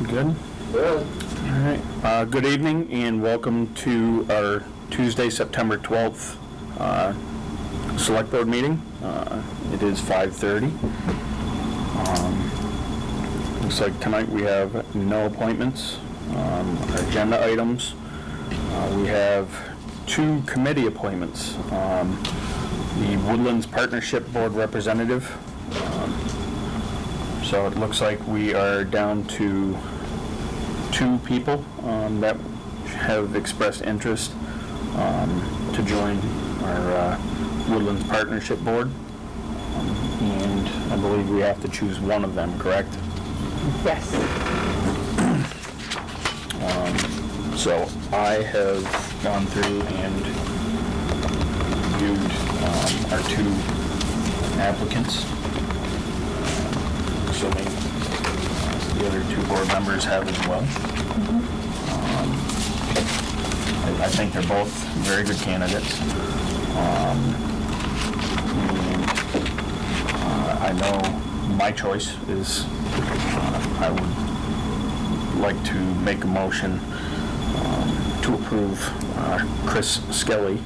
Good? Good. All right. Good evening and welcome to our Tuesday, September 12th Selectboard meeting. It is 5:30. Looks like tonight we have no appointments. Our agenda items, we have 2 committee appointments. The Woodlands Partnership Board representative. So it looks like we are down to 2 people that have expressed interest to join our Woodlands Partnership Board. And I believe we have to choose one of them, correct? Yes. So I have gone through and viewed our 2 applicants. Assuming the other 2 board members have as well. I think they're both very good candidates. I know my choice is I would like to make a motion to approve Chris Skelly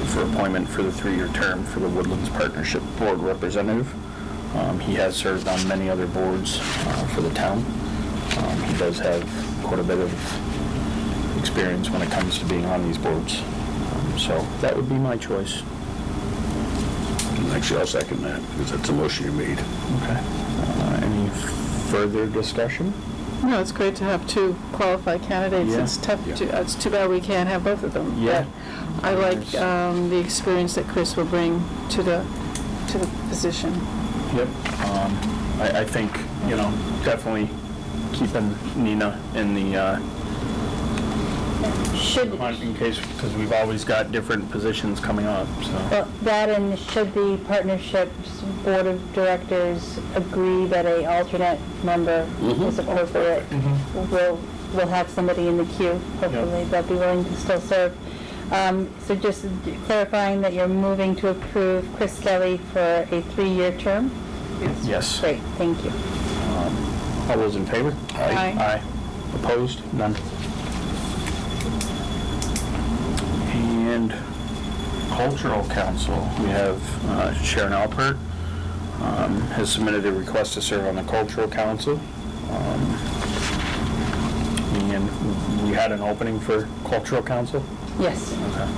for appointment for the 3-year term for the Woodlands Partnership Board representative. He has served on many other boards for the town. He does have quite a bit of experience when it comes to being on these boards. So that would be my choice. Actually, I'll second that, because that's a motion you made. Okay. Any further discussion? No, it's great to have 2 qualified candidates. Yeah. It's tough. Yeah. It's too bad we can't have both of them. Yeah. But I like the experience that Chris will bring to the position. Yep. I think, definitely keeping Nina in the hunt in case, because we've always got different positions coming up, so. Well, that, and should the partnership's board of directors agree that a alternate member is appropriate, we'll have somebody in the queue, hopefully, that'll be willing to still serve. So just clarifying that you're moving to approve Chris Kelly for a 3-year term? Yes. Great, thank you. All those in favor? Aye. Aye. Opposed? None. And Cultural Council, we have Sharon Alpert has submitted a request to serve on the Cultural Council. And we had an opening for Cultural Council. Yes. Okay.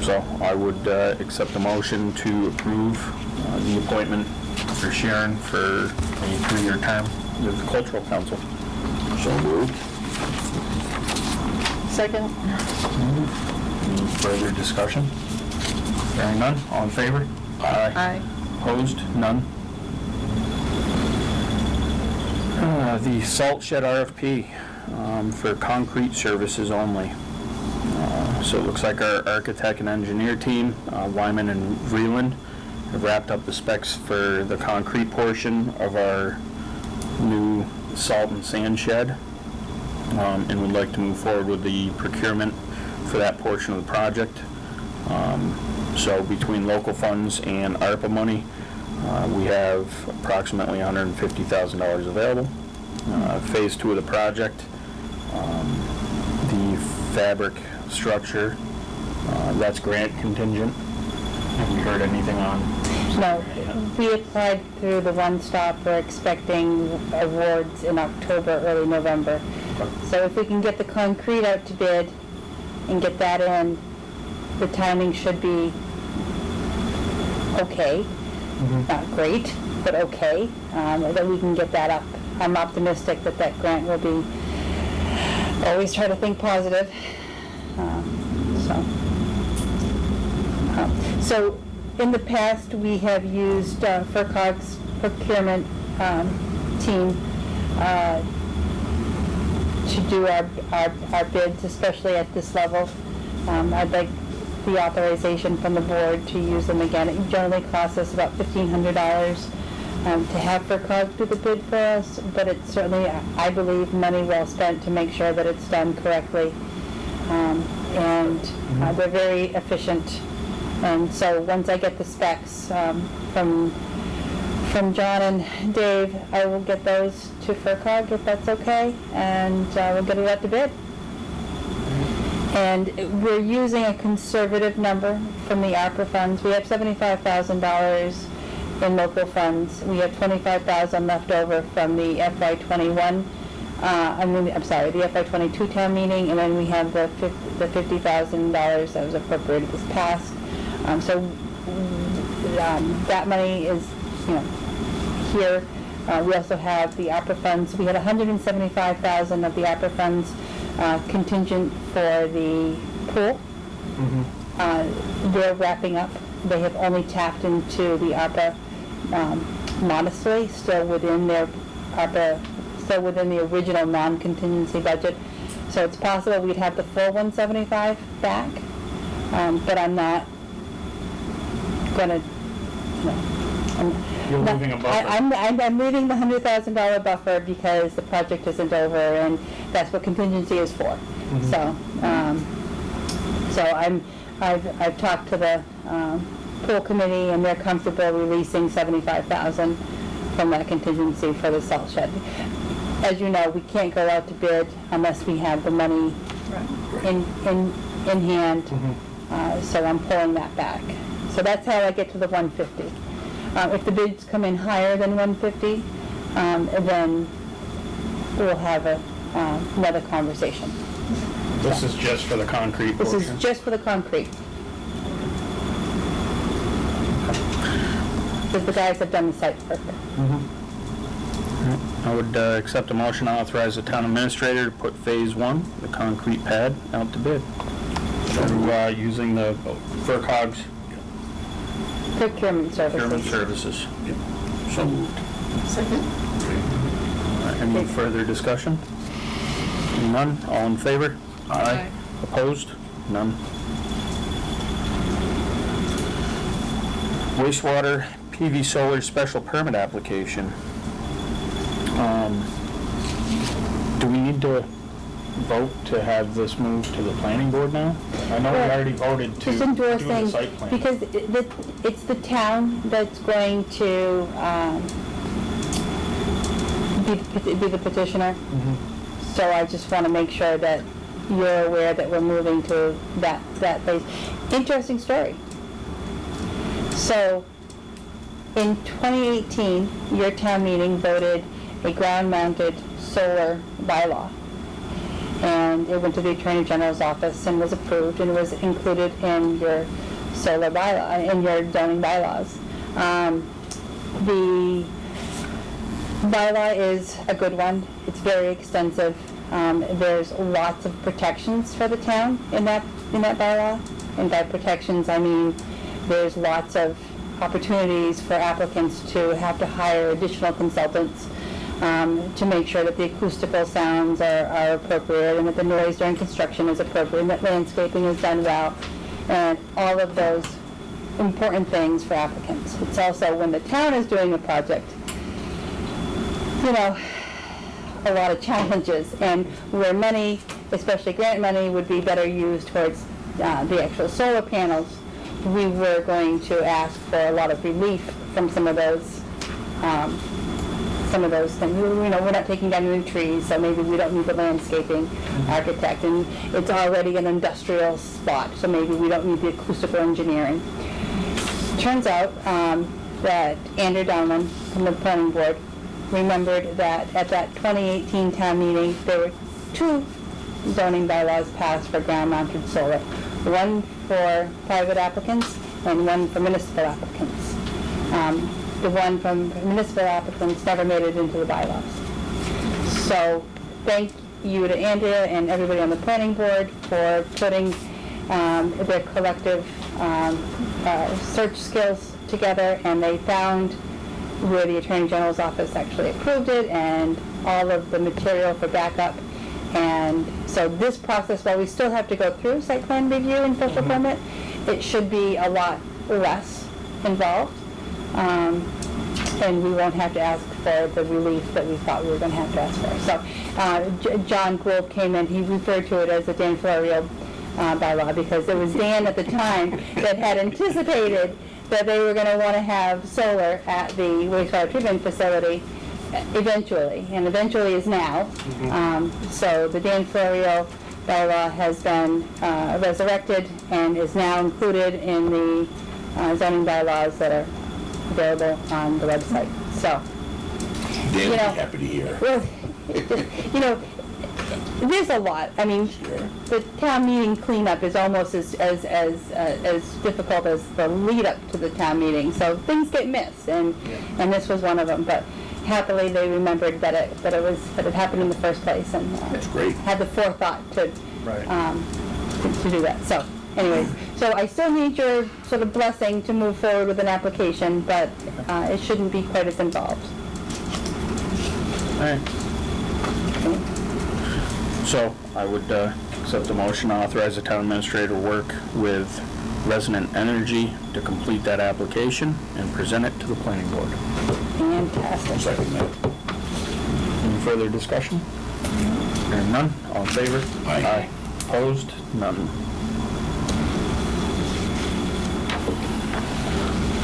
So I would accept a motion to approve the appointment for Sharon for a 3-year term with the Cultural Council. So moved. Second? Any further discussion? Hearing none, all in favor? Aye. Opposed? None. The salt shed RFP for concrete services only. So it looks like our architect and engineer team, Wyman and Vreeland, have wrapped up the specs for the concrete portion of our new salt and sand shed, and would like to move forward with the procurement for that portion of the project. So between local funds and ARPA money, we have approximately $150,000 available. Phase 2 of the project, the fabric structure, that's grant contingent. Have you heard anything on? No, we applied through the One Stop. We're expecting awards in October, early November. So if we can get the concrete out to bid and get that in, the timing should be okay. Not great, but okay, that we can get that up. I'm optimistic that that grant will be, always try to think positive. So in the past, we have used FERCog's procurement team to do our bids, especially at this level. I'd like the authorization from the board to use them again. It generally costs us about $1,500 to have FERCog do the bid for us, but it's certainly, I believe, money well spent to make sure that it's done correctly. And they're very efficient. And so once I get the specs from from John and Dave. I will get those to FERCog if that's okay, and we'll get it out to bid. And we're using a conservative number from the ARPA funds. We have $75,000 in local funds. We have $25,000 left over from the FY21, the FY22 town meeting, and then we have the $50,000 that was appropriated this past. That money is, here. We also have the ARPA funds. We had $175,000 of the ARPA funds contingent for the pool. They're wrapping up. They have only tapped into the ARPA modestly, still within their ARPA, still within the original non-contingency budget. So it's possible we'd have the full 175 back, but I'm not gonna. You're leaving a buffer. I'm leaving the $100,000 buffer because the project isn't over, and that's what contingency is for. So I've talked to the pool committee, and they're comfortable releasing $75,000 from that contingency for the salt shed. As you know, we can't go out to bid unless we have the money in hand. So I'm pulling that back. So that's how I get to the 150. If the bids come in higher than 150, then we'll have another conversation. This is just for the concrete This portion? is just for the concrete. Because the guys have done the site perfect. I would accept a motion to authorize the town administrator to put phase 1, the concrete pad, out to bid. Through using the FERCog's Procurement procurement services. services. So moved. Second. Any further discussion? None? All in favor? Aye. Opposed? None. Wastewater PV solar special permit application. Do we need to vote to have this moved to the planning board now? I know we Well, already voted to Just do the endorsing, site plan. because it's the town that's going to be the petitioner. So I just want to make sure that you're aware that we're moving to that phase. Interesting story. So in 2018, your town meeting voted a ground-mounted solar bylaw. And it went to the Attorney General's office and was approved, and was included in your solar bylaw, in your zoning bylaws. The bylaw is a good one. It's very extensive. There's lots of protections for the town in that bylaw. And by protections, I mean there's lots of opportunities for applicants to have to hire additional consultants to make sure that the acoustical sounds are appropriate, and that the noise during construction is appropriate, and that landscaping is done well, and all of those important things for applicants. It's also, when the town is doing a project, a lot of challenges, and where money, especially grant money, would be better used towards the actual solar panels, we were going to ask for a lot of relief from some of those things. We're not taking down new trees, so maybe we don't need the landscaping architect, and it's already an industrial spot, so maybe we don't need the acoustical engineering. Turns out that Andrew Donlin from the planning board remembered that at that 2018 town meeting, there were 2 zoning bylaws passed for ground-mounted solar. One for private applicants and one for municipal applicants. The one from municipal applicants never made it into the bylaws. So thank you to Andrea and everybody on the planning board for putting their collective search skills together, and they found where the Attorney General's office actually approved it, and all of the material for backup. And so this process, while we still have to go through site plan review and special permit, it should be a lot less involved. And we won't have to ask for the relief that we thought we were going to have to ask for. So John Gould came in, he referred to it as the Dan Florio bylaw, because it was Dan at the time that had anticipated that they were gonna wanna have solar at the wastewater treatment facility eventually, and eventually is now. So the Dan Florio bylaw has been resurrected and is now included in the zoning bylaws that are available on the website. So, Dan You would be know- happy to hear. well, you know, there's a lot. I mean, the town meeting cleanup is almost as difficult as the lead up to the town meeting. So things get missed, and this was one of them. But happily, they remembered that it happened in the first place, and That's great. had the forethought to Right. to do that. So, anyways, so I still need your sort of blessing to move forward with an application, but it shouldn't be quite as involved. All right. So I would accept the motion to authorize the town administrator to work with Resident Energy to complete that application and present it to the planning board. Fantastic. Second that. Any further discussion? Hearing none, all in favor? Aye. Opposed? None.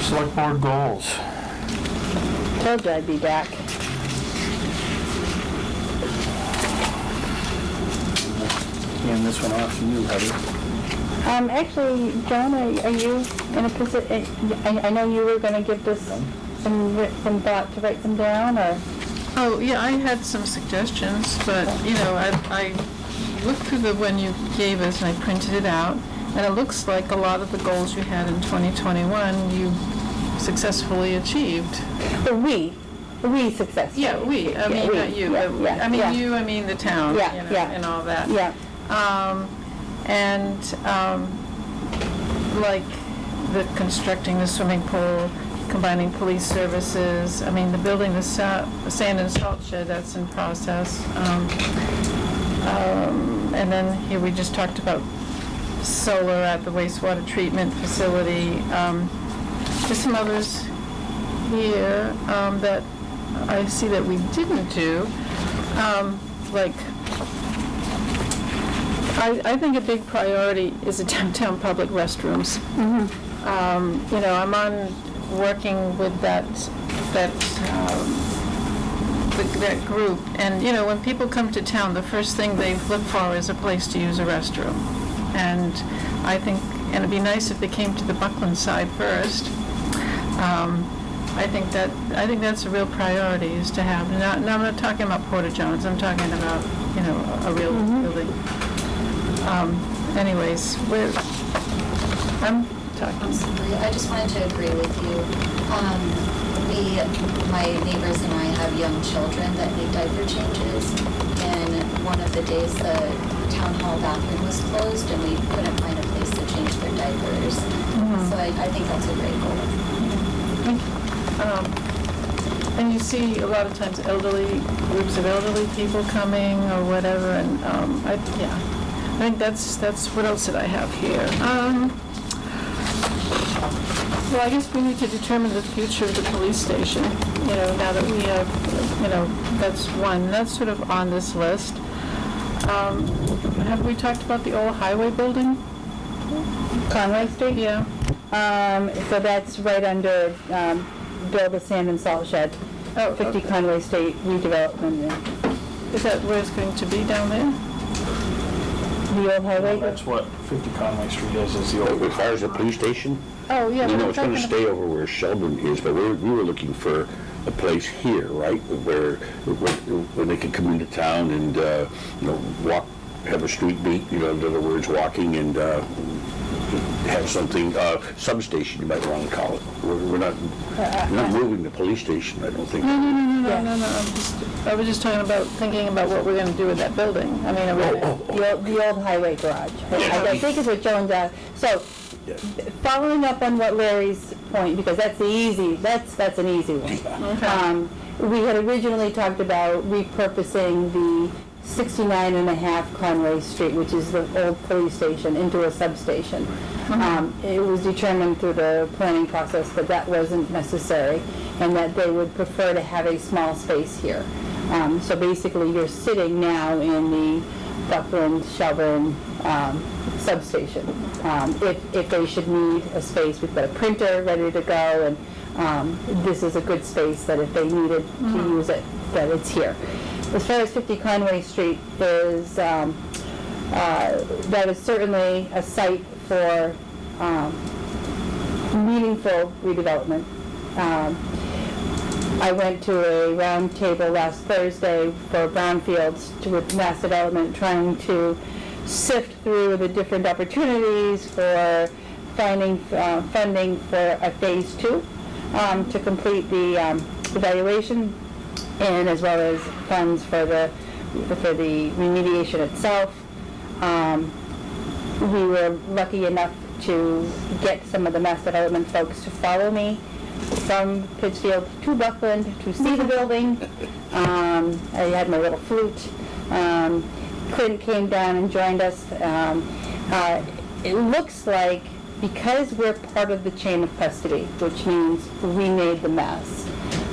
Select board goals. Told you I'd be back. Hand this one off to you, Heather. Actually, Joan, are you in a position, I know you were gonna give this some thought to write them down, or? Oh, yeah, I had some suggestions, but, you know, I looked through the one you gave us and I printed it out, and it looks like a lot of the goals you had in 2021, you successfully achieved. We successfully. Yeah, we, I mean, not you, Yeah, but yeah, I mean yeah. you, I mean the town, you know, Yeah, yeah. and all that. Yeah, Like the constructing the swimming pool, combining police services, I mean, the building the sand and salt shed, that's in process. And then here we just talked about solar at the wastewater treatment facility. There's some others here that I see that we didn't do. Like, I think a big priority is the downtown public restrooms. You know, I'm working with that group, and you know, when people come to town, the first thing they look for is a place to use a restroom. And I think, and it'd be nice if they came to the Buckland side first. I think that's a real priority, is to have. Now I'm not talking about Porta Johns. I'm talking about, you know, a real building. Anyways, I'm talking. Absolutely. I just wanted to agree with you. My neighbors and I have young children that need diaper changes, and one of the days the town hall bathroom was closed and we couldn't find a place to change their diapers. So I think that's a great goal. And you see a lot of times groups of elderly people coming or whatever, and I think that's what else did I have here? Well, I guess we need to determine the future of the police station, you know, now that we have, you know, that's one, that's sort of on this list. Have we talked about the old highway building? Conway Street? Yeah. So that's right under, build a sand and salt shed, Oh, 50 okay. Conway Street redevelopment, Is that where it's going to be down there? the old highway. That's what 50 Conway Street is the As old. far as the police station, Oh, yeah. you but know, I'm it's gonna talking stay over where Sheldon is, but we were looking for a place here, right? Where they could come into town and, you know, walk, have a street beat, you know, in other words, walking and, have something, substation, you might want to call it. We're not moving the police station, I don't think. No. I was just thinking about what we're going to do with that building. I mean, The old highway garage. I think is what Joan's at. So, Yeah. following up on what Larry's point, because that's an easy one. We had originally talked about repurposing the 69.5 Conway Street, which is the old police station, into a substation. It was determined through the planning process that that wasn't necessary, and that they would prefer to have a small space here. So basically, you're sitting now in the Buckland, Shelburne substation. If they should need a space, we've got a printer ready to go, and this is a good space that if they needed to use it, that it's here. As far as 50 Conway Street is, that is certainly a site for meaningful redevelopment. I went to a round table last Thursday for brownfields with Mass Development, trying to sift through the different opportunities for finding funding for a phase 2 to complete the evaluation, and as well as funds for the remediation itself. We were lucky enough to get some of the Mass Development folks to follow me from Pittsfield to Buckland to see the building. I had my little flute. Clint came down and joined us. It looks like, because we're part of the chain of custody, which means we made the mess,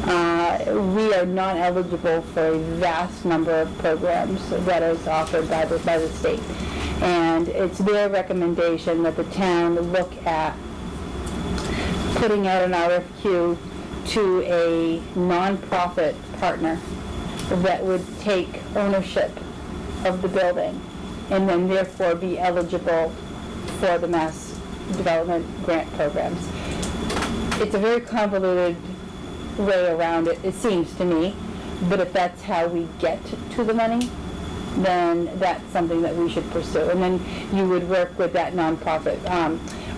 we are not eligible for a vast number of programs that is offered by the state. And it's their recommendation that the town look at putting out an RFQ to a nonprofit partner that would take ownership of the building and then therefore be eligible for the Mass Development grant programs. It's a very convoluted way around it, it seems to me, but if that's how we get to the money, then that's something that we should pursue. And then you would work with that nonprofit.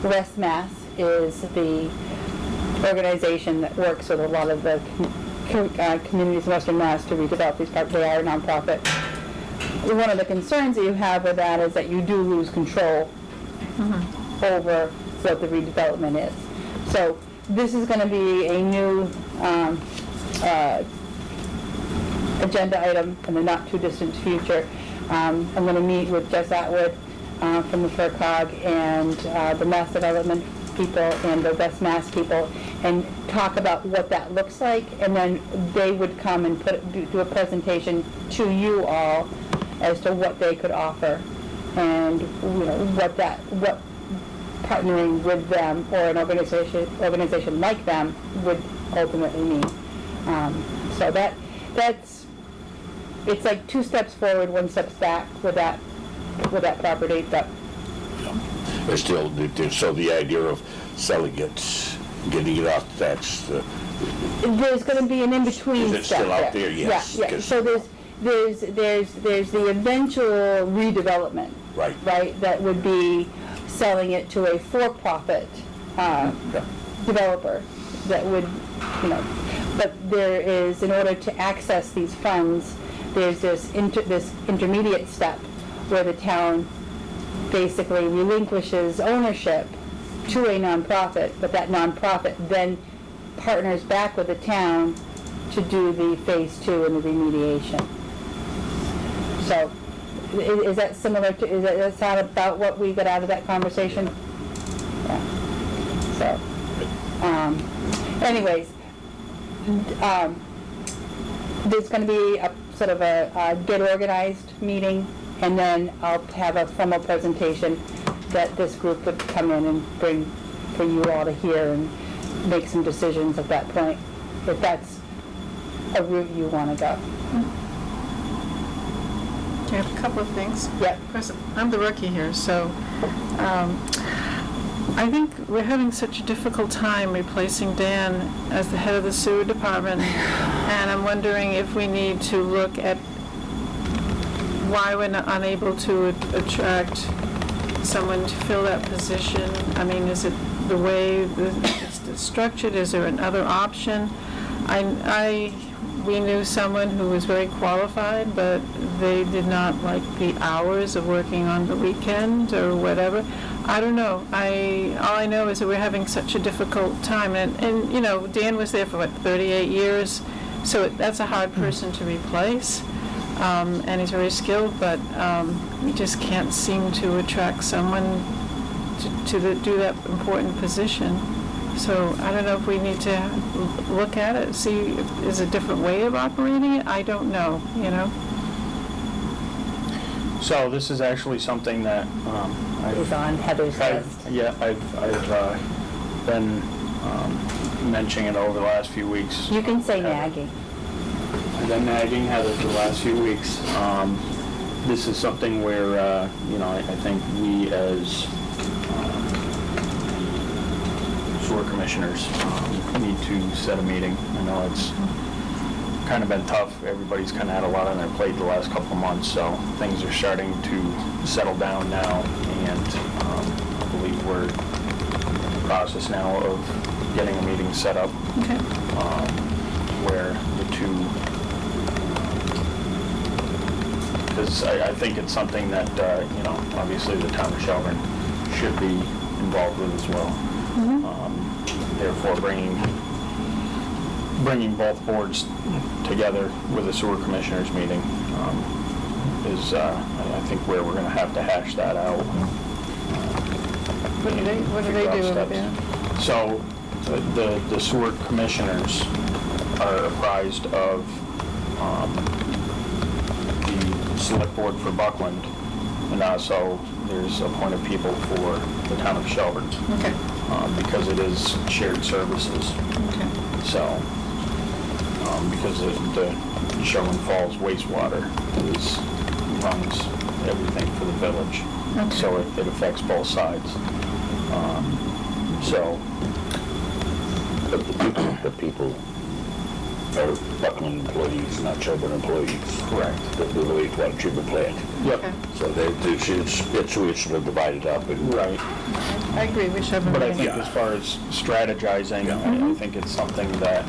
West Mass is the organization that works with a lot of the communities in Western Mass to redevelop these parts. They are a nonprofit. One of the concerns that you have with that is that you do lose control over what the redevelopment is. So this is going to be a new agenda item in the not too distant future. I'm going to meet with Jess Atwood from the FERCOG and the Mass Development people and the West Mass people and talk about what that looks like, and then they would come and do a presentation to you all as to what they could offer and what partnering with them or an organization like them would ultimately mean. So that's it's like 2 steps forward, 1 step back with that property. But There's still, so the idea of selling it, getting it off, that's the... There's going to be an in-between step. Is it still out there? Yes. Yeah. So there's the eventual redevelopment. Right, that would be selling it to a for-profit developer that would, but there is, in order to access these funds, there's this intermediate step where the town basically relinquishes ownership to a nonprofit, but that nonprofit then partners back with the town to do the phase 2 and the remediation. So, is that similar to, does that sound about what we got out of that conversation? Yeah. So, anyways, there's going to be a sort of a get organized meeting, and then I'll have a formal presentation that this group would come in and bring for you all to hear and make some decisions at that point, if that's a route you want to go. I have a couple of things. Yep. Of course, I'm the rookie here, so I think we're having such a difficult time replacing Dan as the head of the sewer department, and I'm wondering if we need to look at why we're not unable to attract someone to fill that position. I mean, is it the way it's structured? Is there another option? We knew someone who was very qualified, but they did not like the hours of working on the weekend or whatever. I don't know. All I know is that we're having such a difficult time. And Dan was there for, 38 years, so that's a hard person to replace. And he's very skilled, but we just can't seem to attract someone to do that important position. So I don't know if we need to look at it, see if there's a different way of operating it. I don't know, So this is actually something that Is on Heather's list. I've been mentioning it over the last few weeks. You can say nagging. I've been nagging Heather for the last few weeks. This is something where, I think we as sewer commissioners need to set a meeting. I know it's kind of been tough. Everybody's kind of had a lot on their plate the last couple of months, so things are starting to settle down now, and I believe we're in the process now of getting a meeting set up. Okay. Where the two, because I think it's something that, obviously the town of Shelburne should be involved with as well. Therefore, bringing both boards together with a sewer commissioners meeting is, I think, where we're going to have to hash that out. What do they do over there? So, the sewer commissioners are apprised of the select board for Buckland, and also there's appointed people for the town of Shelburne, Okay. because it is shared services. Okay. So, because the Shelburne Falls wastewater runs everything for the village, Okay. so it affects both sides. So, But the people are Buckland employees, not Shelburne employees. correct. The wastewater treatment plant. Yep. Okay. So it's sort of divided up and. Right. I agree, we should have a But I meeting. think as far as strategizing, Yeah. I think it's something that,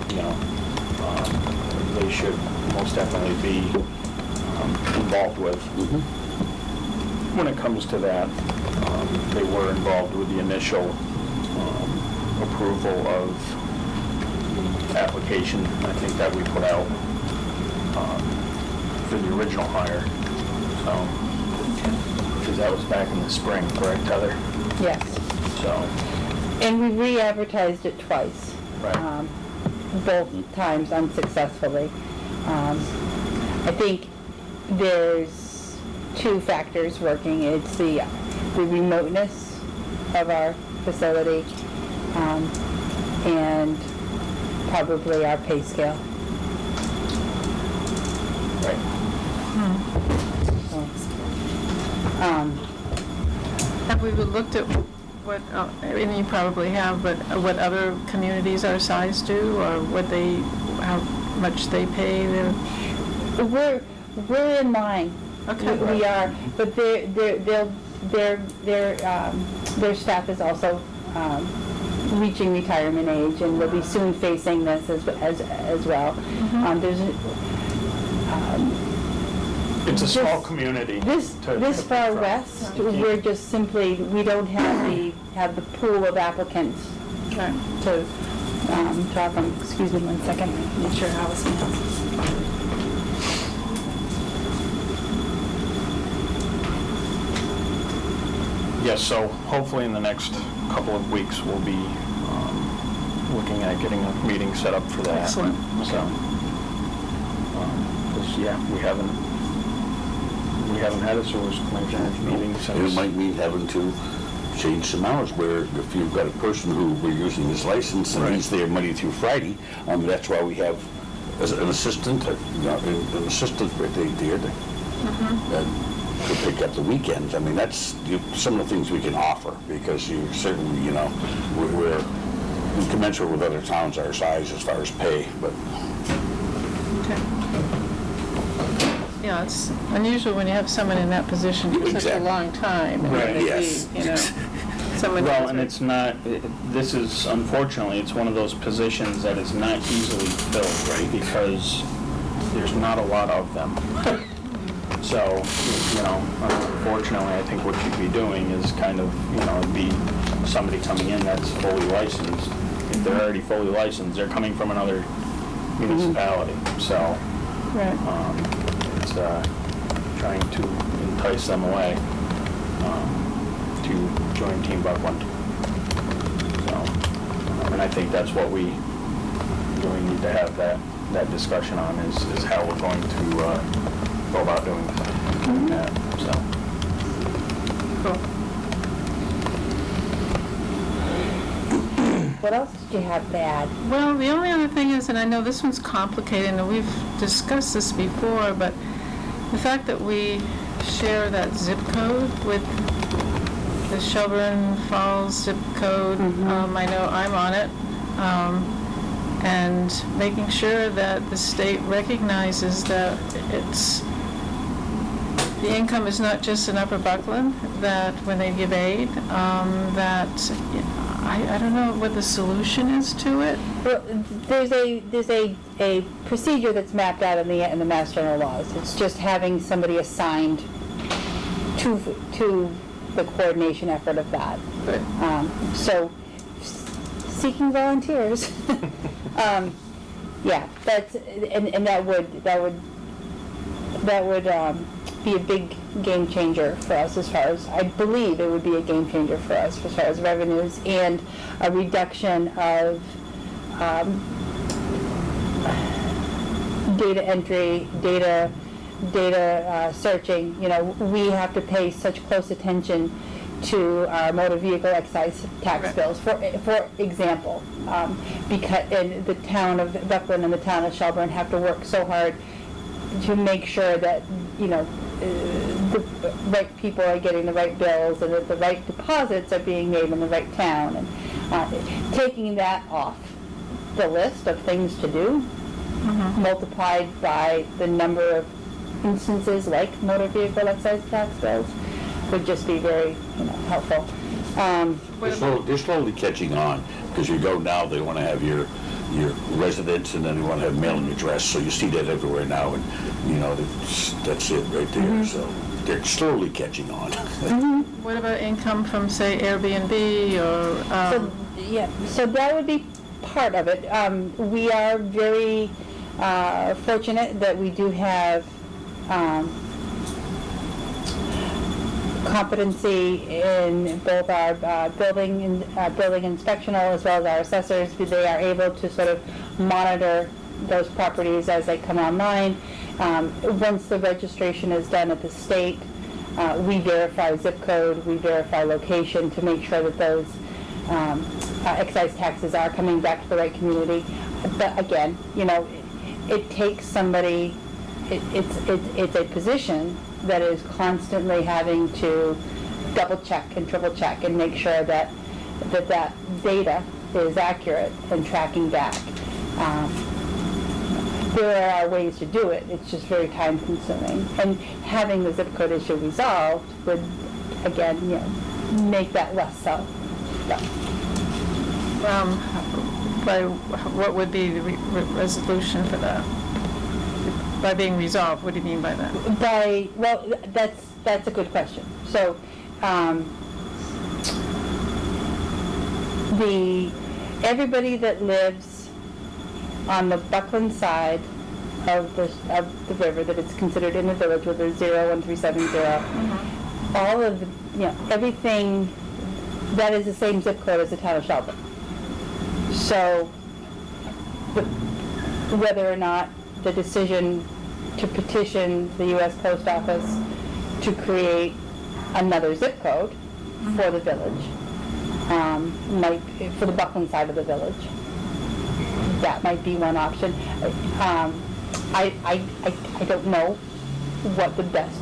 they should most definitely be involved with. When it comes to that, they were involved with the initial approval of the application, I think, that we put out for the original hire. So, because that was back in the spring, correct, Heather? Yes. So, And we re-advertised it twice. Right. Both times unsuccessfully. I think there's two factors working. It's the remoteness of our facility, and probably our pay scale. right. Have we looked at what, and you probably have, but what other communities our size do, or how much they pay their? We're in line. Okay. We are, but their staff is also reaching retirement age, and will be soon facing this as well. It's a small This- community. This far west, we're just simply, we don't have the pool of applicants Right. to draw from. Excuse me 1 second, make sure Allison has. Yes, so hopefully in the next couple of weeks, we'll be looking at getting a meeting set up for that. Excellent. So, 'cause, yeah, we haven't had a source commissioners meeting It since. might mean having to change some hours, where if you've got a person who we're using his license and he's there Monday through Friday, that's why we have as an assistant, an assistant right there that could pick up the weekends. I mean, that's some of the things we can offer, because you certainly, we're commensurate with other towns our size as far as pay, but Okay. Yeah, it's unusual when you have someone in that position for such a Exactly. long time. and Right. they Yes. leave, someone Well, knows and what- it's not, this is, unfortunately, it's one of those positions that is not easily filled, right? Because there's not a lot of them. So, unfortunately, I think what you'd be doing is kind of, it'd be somebody coming in that's fully licensed. If they're already fully licensed, they're coming from another municipality. So, Right. it's trying to entice them away to join Team Buckland. So, and I think that's what we really need to have that discussion on, is how we're going to go about doing that. like that, so. Cool. What else did you have to add? Well, the only other thing is, and I know this one's complicated, and we've discussed this before, but the fact that we share that zip code with the Shelburne Falls zip code, I know I'm on it, and making sure that the state recognizes that the income is not just in Upper Buckland, that when they give aid, that, I don't know what the solution is to it. Well, there's a procedure that's mapped out in the Mass General laws. It's just having somebody assigned to the coordination effort of that. Good. So, seeking volunteers. Yeah, that's, and that would be a big game changer for us as far as, I believe it would be a game changer for us as far as revenues and a reduction of data entry, data searching. You know, we have to pay such close attention to our motor vehicle excise tax Right. bills, for example, because and the town of Buckland and the town of Shelburne have to work so hard to make sure that, you know, the right people are getting the right bills and that the right deposits are being made in the right town. And taking that off the list of things to do, multiplied by the number of instances like motor vehicle excise tax bills, would just be very, helpful. They're slowly catching on, because you go now, they want to have your residence, and then they want to have mailing address, so you see that everywhere now, and, that's it right there, so they're slowly catching on. What about income from, say, Airbnb or? So that would be part of it. We are very fortunate that we do have competency in both our building inspectional as well as our assessors. They are able to sort of monitor those properties as they come online. Once the registration is done at the state, we verify zip code, we verify location to make sure that those excise taxes are coming back to the right community. But again, it takes somebody, it's a position that is constantly having to double check and triple check and make sure that data is accurate and tracking back. There are ways to do it, it's just very time consuming. And having the zip code issue resolved would, again, make that less so. By what would be the resolution for that? By being resolved, what do you mean by that? That's a good question. So, everybody that lives on the Buckland side of the river that is considered in the village with a 01370, all of the, everything that is the same zip code as the town of Shelburne. So, whether or not the decision to petition the U.S. Post Office to create another zip code for the village, for the Buckland side of the village, that might be one option. I don't know what the best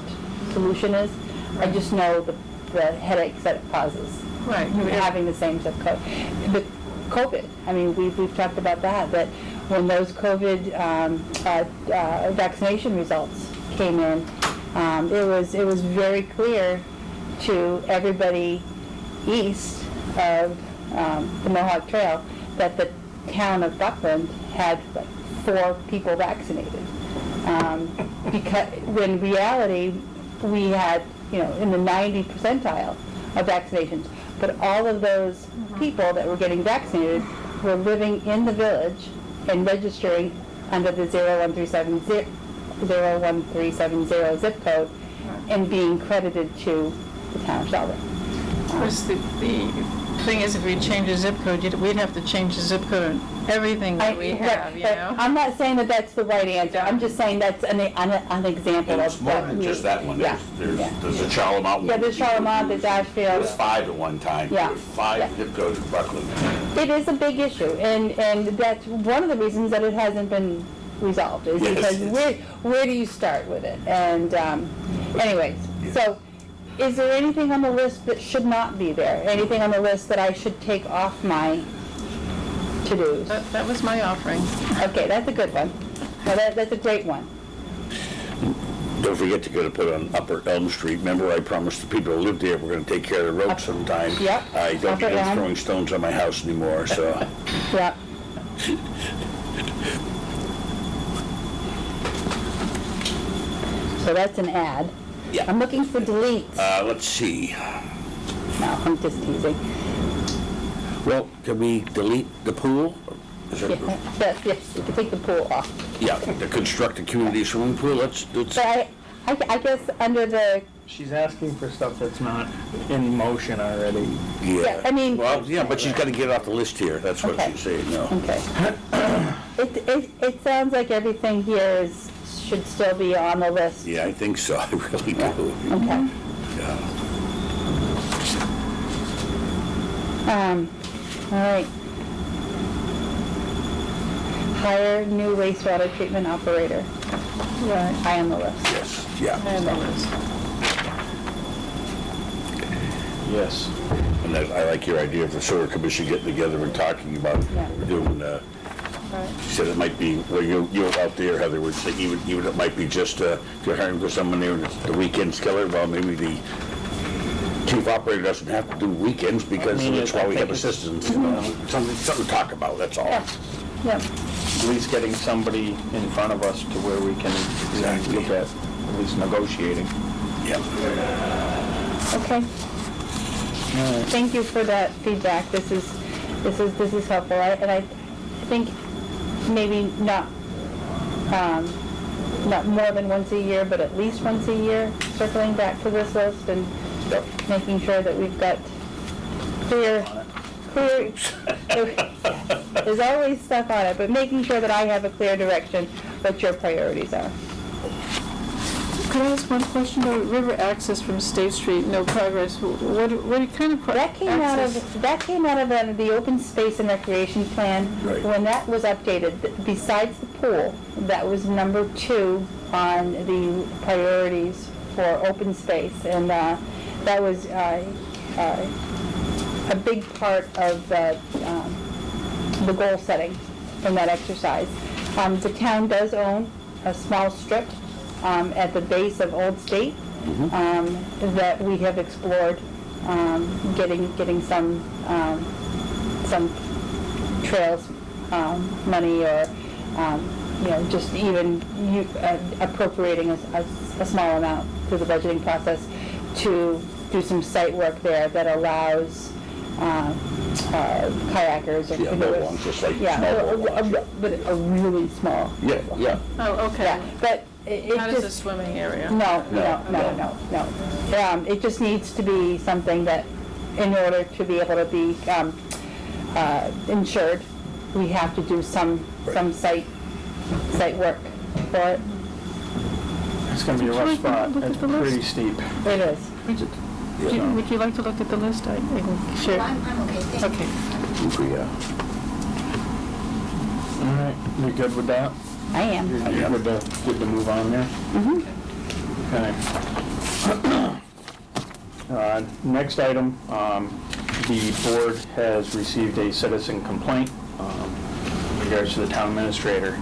solution is. I just know the headaches that it causes. Right. Having the same zip code. The COVID, we've talked about that when those COVID vaccination results came in, it was very clear to everybody east of the Mohawk Trail that the town of Buckland had like 4 people vaccinated. Because when reality we had, in the 90 percentile of vaccinations, but all of those people that were getting vaccinated were living in the village and registering under the 01370 zip code and being credited to the town of Shelburne. Of course, the Thing is, if we change the zip code, we'd have to change the zip code on everything that we have, you But know? I'm not saying that that's the right answer, I'm just saying that's an example And of. it's more than just that one. Yeah. There's a Charlemont one. Yeah, there's Charlemont, there's Ashfield. There was 5 at one time. Yeah. There were 5 Yeah. zip codes in Buckland. It is a big issue, and that's one of the reasons that it hasn't been resolved, is Yes, because yes. where do you start with it? And anyways, so is there anything on the list that should not be there? Anything on the list that I should take off my to-dos? That was my offering. Okay, that's a good one. Well, that's a great one. Don't forget to go to put on Upper Elm Street. Remember, I promised the people who live there we're going to take care of the road sometime. Yep. I don't Upper get them Elm. throwing stones on my house anymore, so. Yeah. So that's an ad. Yeah. I'm looking for deletes. Let's see. No, I'm just teasing. Well, can we delete the pool? Is it- Yes, you can take the pool off. Yeah, the constructed community swimming pool, let's. But I guess under the, She's asking for stuff that's not in motion already. yeah, I mean. Well, yeah, but she's got to get off the list here, that's what Okay. she's saying, no. Okay. It sounds like everything here should still be on the list. Yeah, I think so, I really do. Okay. Yeah. All right. Hire new wastewater treatment operator. Right. High on the list. Yes, yeah. And that was- Yes. And I like your idea of the sewer commission getting together and talking about Yeah. doing, right. she said it might be, well, you're out there, Heather, would say even it might be just, if you're hiring for someone there and it's the weekend's killer, well, maybe the chief operator doesn't have to do weekends because I mean, that's why I we have think it's- assistants, you know, something to talk about, that's all. Yeah. Yep. At least getting somebody in front of us to where we can Exactly. look at least negotiating. Yeah. Okay. Thank you for that feedback. This is helpful. And I think maybe not more than once a year, but at least once a year, circling back to this list and making sure that we've got clear, there's always stuff on it, but making sure that I have a clear direction what your priorities are. Could I ask one question about river access from State Street, no progress? What kind of That came out access? of the open space and recreation plan. Right. When that was updated, besides the pool, that was number 2 on the priorities for open space. And that was a big part of the goal setting from that exercise. The town does own a small strip at the base of Old State that we have explored getting some trails money, or just even appropriating a small amount through the budgeting process to do some site work there that allows kayakers and Yeah, no canoeists. ones, just like Yeah, small boat but a really small. Yeah, yeah. Oh, okay. Yeah, but it Not as a just, swimming area. no. It just needs to be something that, in order to be able to be insured, we have to do some site work for it. It's gonna be a rough spot. It's pretty steep. It is. Would you like to look at the list? I can share. I'm okay, thank you. Okay. All right, you good with that? I am. You're good to move on there? Okay. Next item, the board has received a citizen complaint in regards to the town administrator.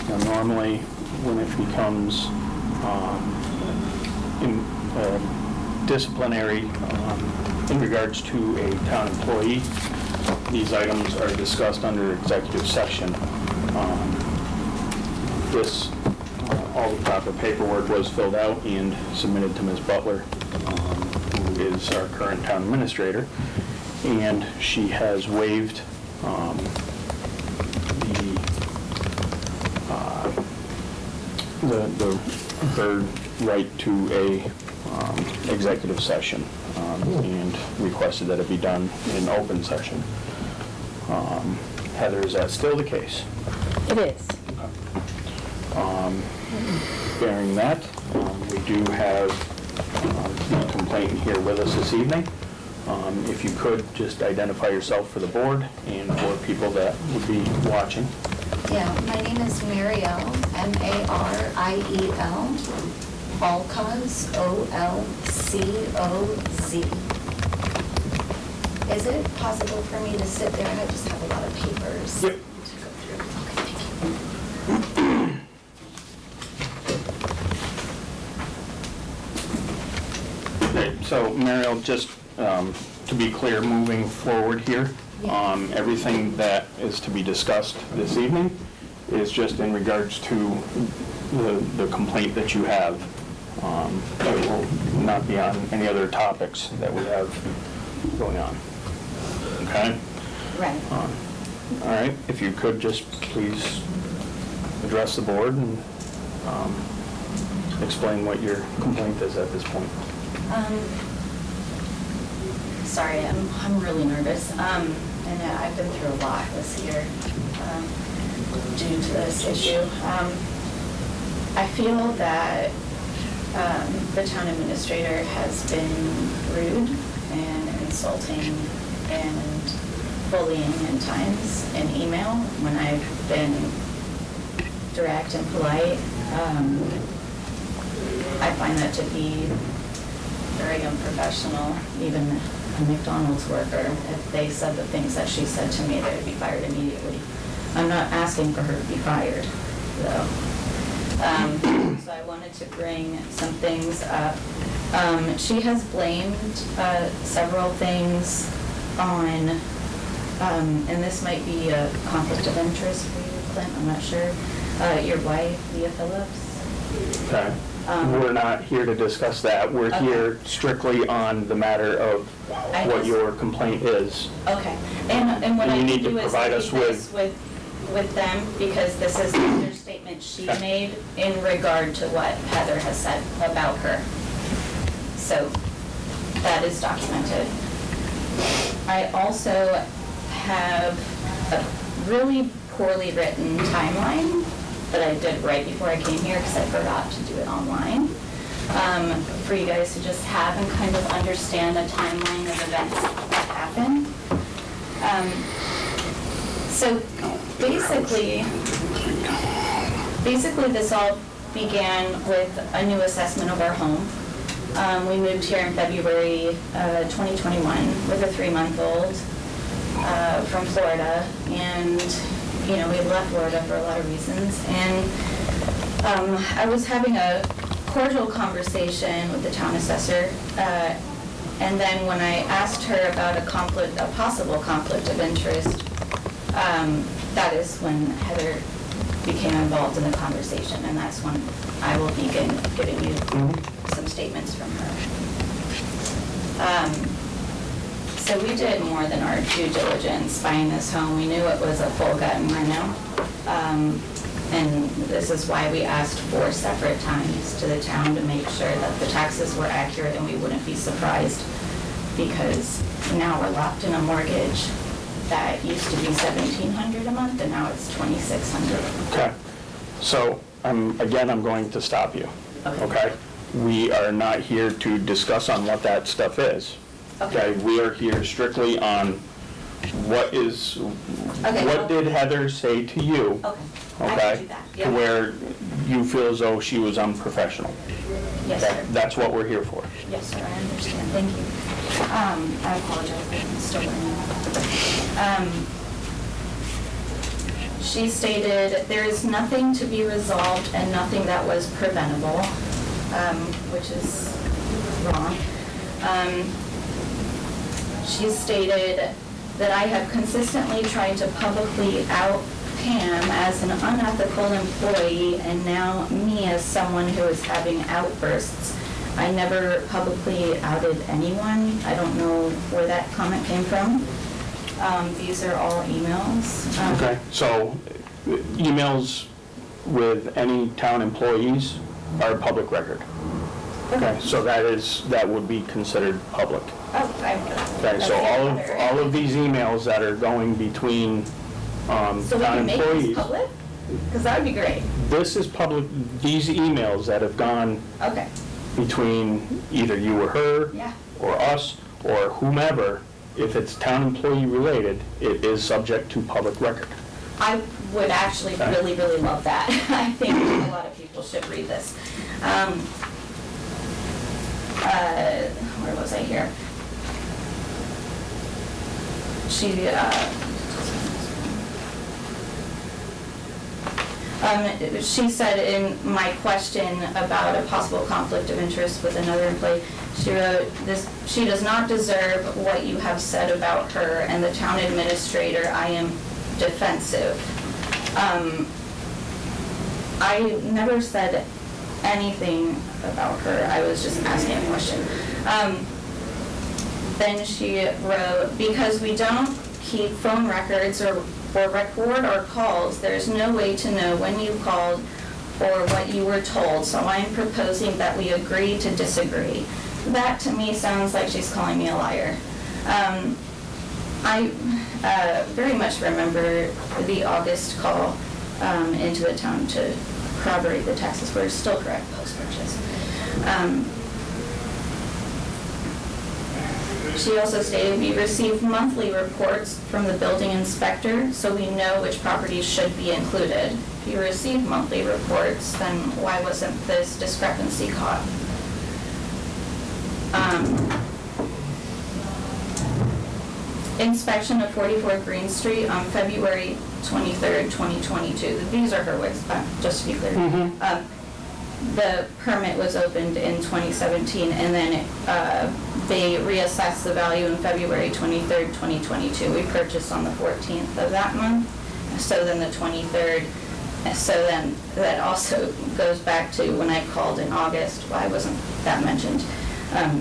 Now, normally, when it becomes disciplinary in regards to a town employee, these items are discussed under executive session. All the proper paperwork was filled out and submitted to Ms. Butler, who is our current town administrator, and she has waived her right to a executive session. and requested that it be done in open session. Heather, is that still the case? It is. Bearing that, we do have the complainant here with us this evening. If you could, just identify yourself for the board and for people that would be watching. Yeah, my name is Mariel, M-A-R-I-E-L, Olcoz, O-L-C-O-Z. Is it possible for me to sit there? I just have a lot of papers. Yep. To go through. Okay, thank you. Okay, so Mariel, just to be clear, moving forward here, Yeah. everything that is to be discussed this evening is just in regards to the complaint that you have. It will not be on any other topics that we have going on. Okay? Right. All right, if you could just please address the board and explain what your complaint is at this point. Sorry, I'm really nervous, and I've been through a lot this year due to this issue. I feel that the town administrator has been rude and insulting and bullying at times in email when I've been direct and polite. I find that to be very unprofessional. Even a McDonald's worker, if they said the things that she said to me, they would be fired immediately. I'm not asking for her to be fired, though. So I wanted to bring some things up. She has blamed several things on, and this might be a conflict of interest for you, Clint, I'm not sure, your wife, Leah Phillips. Okay. We're not here to discuss that. We're Okay. here strictly on the matter of what your complaint is. Okay, and what And I you can need to do is provide leave us this with them, because this is another statement she Okay. made in regard to what Heather has said about her. So, that is documented. I also have a really poorly written timeline that I did right before I came here, because I forgot to do it online, for you guys to just have and kind of understand a timeline of events that happened. So basically this all began with a new assessment of our home. We moved here in February 2021 with a 3-month-old from Florida, and we left Florida for a lot of reasons. And I was having a cordial conversation with the town assessor, and then when I asked her about a possible conflict of interest, that is when Heather became involved in the conversation, and that's when I will be giving you some statements from her. So we did more than our due diligence buying this home. We knew it was a full gut and reno. And this is why we asked 4 separate times to the town to make sure that the taxes were accurate and we wouldn't be surprised, because now we're locked in a mortgage that used to be $1,700 a month and now it's $2,600. Okay. So, I'm going to stop you. Okay. We are not here to discuss on what that stuff is. Okay. We are here strictly on what did Heather say to you? Okay. I can Okay? do that. To Yep. where you feel as though she was unprofessional. Yes, sir. That's what we're here for. Yes, sir, I understand, thank you. I apologize, I'm still learning. She stated, "There is nothing to be resolved and nothing that was preventable," which is wrong. She stated that I have consistently tried to publicly out Pam as an unethical employee, and now me as someone who is having outbursts. I never publicly outed anyone. I don't know where that comment came from. These are all emails. Okay, so emails with any town employees are public record. Okay, so that would be considered public. Oh, Okay, so all of these emails that are going between So we town can make this employees. public? Because that would be great. This is public, these emails that have gone Okay, between either you or her, yeah. or us, or whomever, if it's town employee related, it is subject to public record. I would actually Okay. really, really love that. I think a lot of people should read this. Where was I here? She said in my question about a possible conflict of interest with another employee, she wrote, she does not deserve what you have said about her and the town administrator. I am defensive. I never said anything about her. I was just asking a question. Then she wrote, because we don't keep phone records or record our calls, there's no way to know when you called or what you were told, so I'm proposing that we agree to disagree. That to me sounds like she's calling me a liar. I very much remember the August call into the town to corroborate the taxes were still correct post-purchase. She also stated, we receive monthly reports from the building inspector, so we know which properties should be included. If you receive monthly reports, then why wasn't this discrepancy caught? Inspection of 44 Green Street on February 23rd, 2022. These are her words, just to be clear. The permit was opened in 2017, and then they reassessed the value on February 23rd, 2022. We purchased on the 14th of that month, so then the 23rd. So then that also goes back to when I called in August. Why wasn't that mentioned?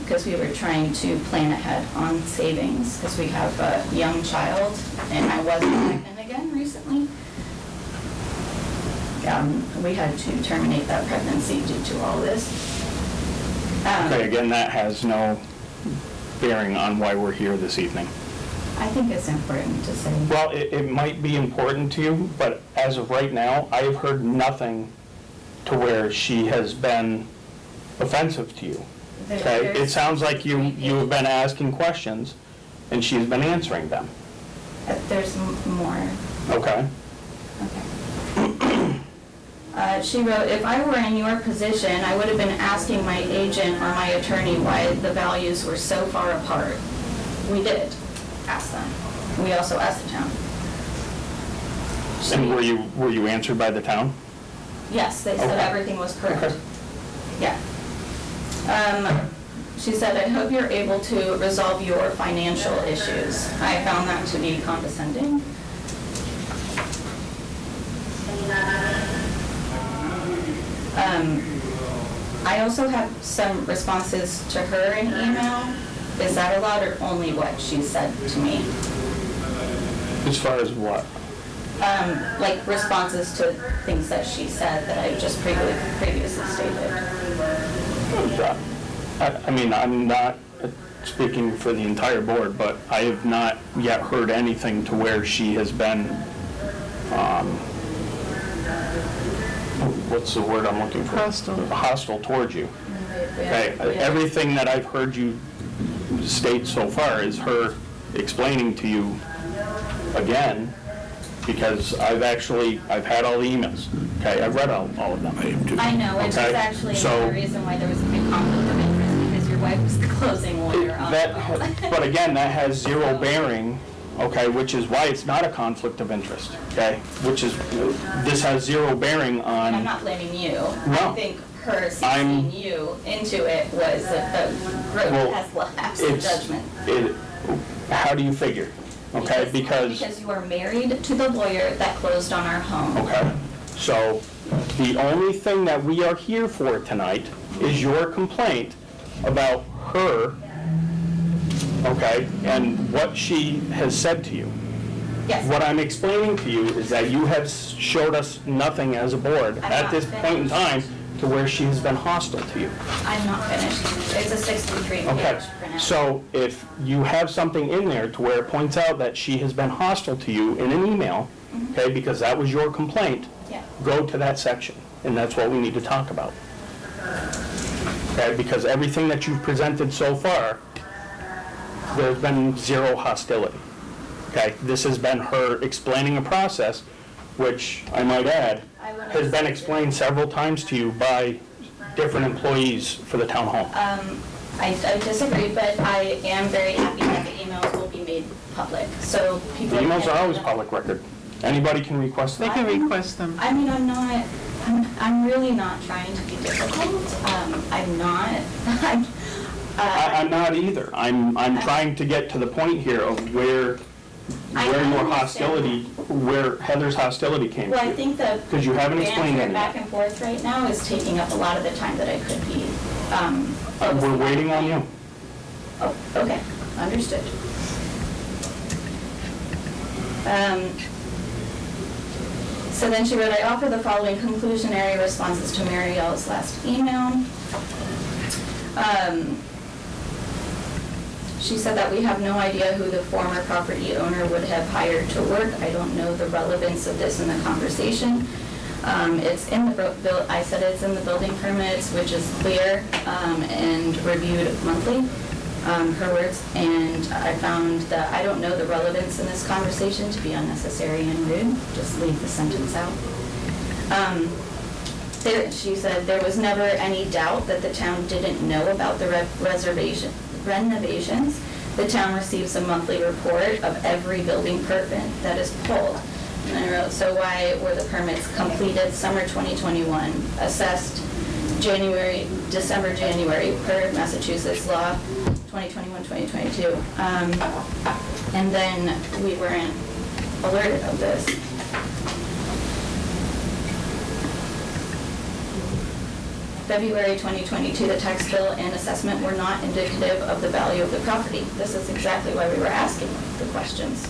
Because we were trying to plan ahead on savings, because we have a young child, and I was pregnant again recently. We had to terminate that pregnancy due to all this. Okay, again, that has no bearing on why we're here this evening. I think it's important to say. Well, it might be important to you, but as of right now, I have heard nothing to where she has been offensive to you. Okay, it sounds like you have been asking questions, and she's been answering them. There's more. Okay. Okay. She wrote, if I were in your position, I would have been asking my agent or my attorney why the values were so far apart. We did ask them. We also asked the town. And were you answered by the town? Yes, they said Okay. everything was correct. Okay. Yeah. She said, I hope you're able to resolve your financial issues. I found that to be condescending. I also have some responses to her in email. Is that allowed, or only what she said to me? As far as what? Like responses to things that she said that I just previously stated. I mean, I'm not speaking for the entire board, but I have not yet heard anything to where she has been, what's the word I'm looking for? Hostile. Hostile towards you. Okay, everything that I've heard you state so far is her explaining to you again, because I've had all the emails. Okay, I've read all of them. I know, which is Okay, actually so- another reason why there was a big conflict of interest, because your wife was the closing lawyer on it. But again, that has zero bearing, okay, which is why it's not a conflict of interest, okay? Which is, this has zero bearing And I'm on, not blaming you. No. I think her I'm- seeing you into it was a group Well, has lapsed in it's, judgment. how do you figure? Okay, because, Because you are married to the lawyer that closed on our home. okay, so the only thing that we are here for tonight is your complaint about her, okay, and what she has said to you. Yes. What I'm explaining to you is that you have showed us nothing as a board I'm at not this point in time to where she has been hostile to you. I'm not finished. It's a 63 page Okay, printout. so if you have something in there to where it points out that she has been hostile to you in an email, okay, because that was your complaint, Yeah. go to that section, and that's what we need to talk about. Okay, because everything that you've presented so far, there's been zero hostility. Okay, this has been her explaining a process, which, I might add, has been explained several times to you by different employees for the town hall. I disagree, but I am very happy that the emails will be made public, so people. The emails are always public record. Anybody can request They them. can request them. I mean, I'm really not trying to be difficult. I'm not. I'm not either. I'm trying to get to the point here of where your hostility, where Heather's hostility came Well, I from. think the Because you haven't explained banter any. back and forth right now is taking up a lot of the time that I could be. We're waiting on you. Oh, okay, understood. So then she wrote, I offer the following conclusionary responses to Mary L's last email. She said that we have no idea who the former property owner would have hired to work. I don't know the relevance of this in the conversation. It's in the, I said it's in the building permits, which is clear and reviewed monthly, her words. And I found that I don't know the relevance in this conversation to be unnecessary and rude. Just leave the sentence out. She said there was never any doubt that the town didn't know about the renovations. The town receives a monthly report of every building permit that is pulled. And I wrote, so why were the permits completed summer 2021, assessed December, January, per Massachusetts law 2021-2022? And then we weren't alerted of this. February 2022, the tax bill and assessment were not indicative of the value of the property. This is exactly why we were asking the questions,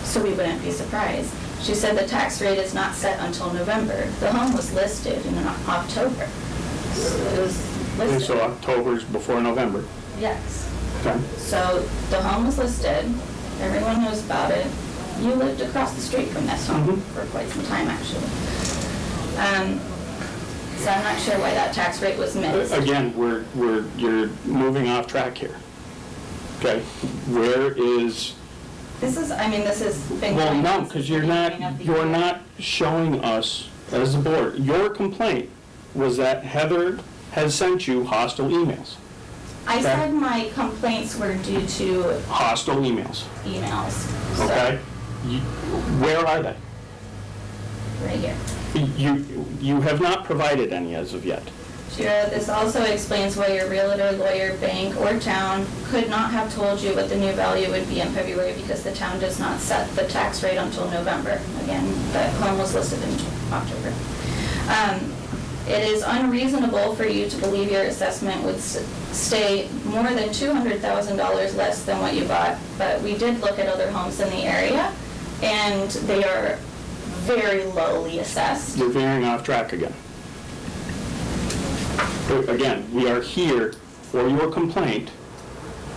so we wouldn't be surprised. She said the tax rate is not set until November. The home was listed in October. So it was listed. So October's before November. Yes. Okay. So the home was listed. Everyone knows about it. You lived across the street from this home for quite some time, actually. So I'm not sure why that tax rate was missed. Again, you're moving off track here. Okay, where is, This is been. well, going no, on because since you're the beginning of the you're year. not showing us as a board. Your complaint was that Heather has sent you hostile emails. I Okay. said my complaints were due to Hostile emails, emails. So, okay? Where are they? right here. You have not provided any as of yet. She wrote, this also explains why your realtor, lawyer, bank, or town could not have told you what the new value would be in February because the town does not set the tax rate until November. Again, the home was listed in October. It is unreasonable for you to believe your assessment would stay more than $200,000 less than what you bought, but we did look at other homes in the area, and they are very lowly assessed. You're veering off track again. Again, we are here for your complaint.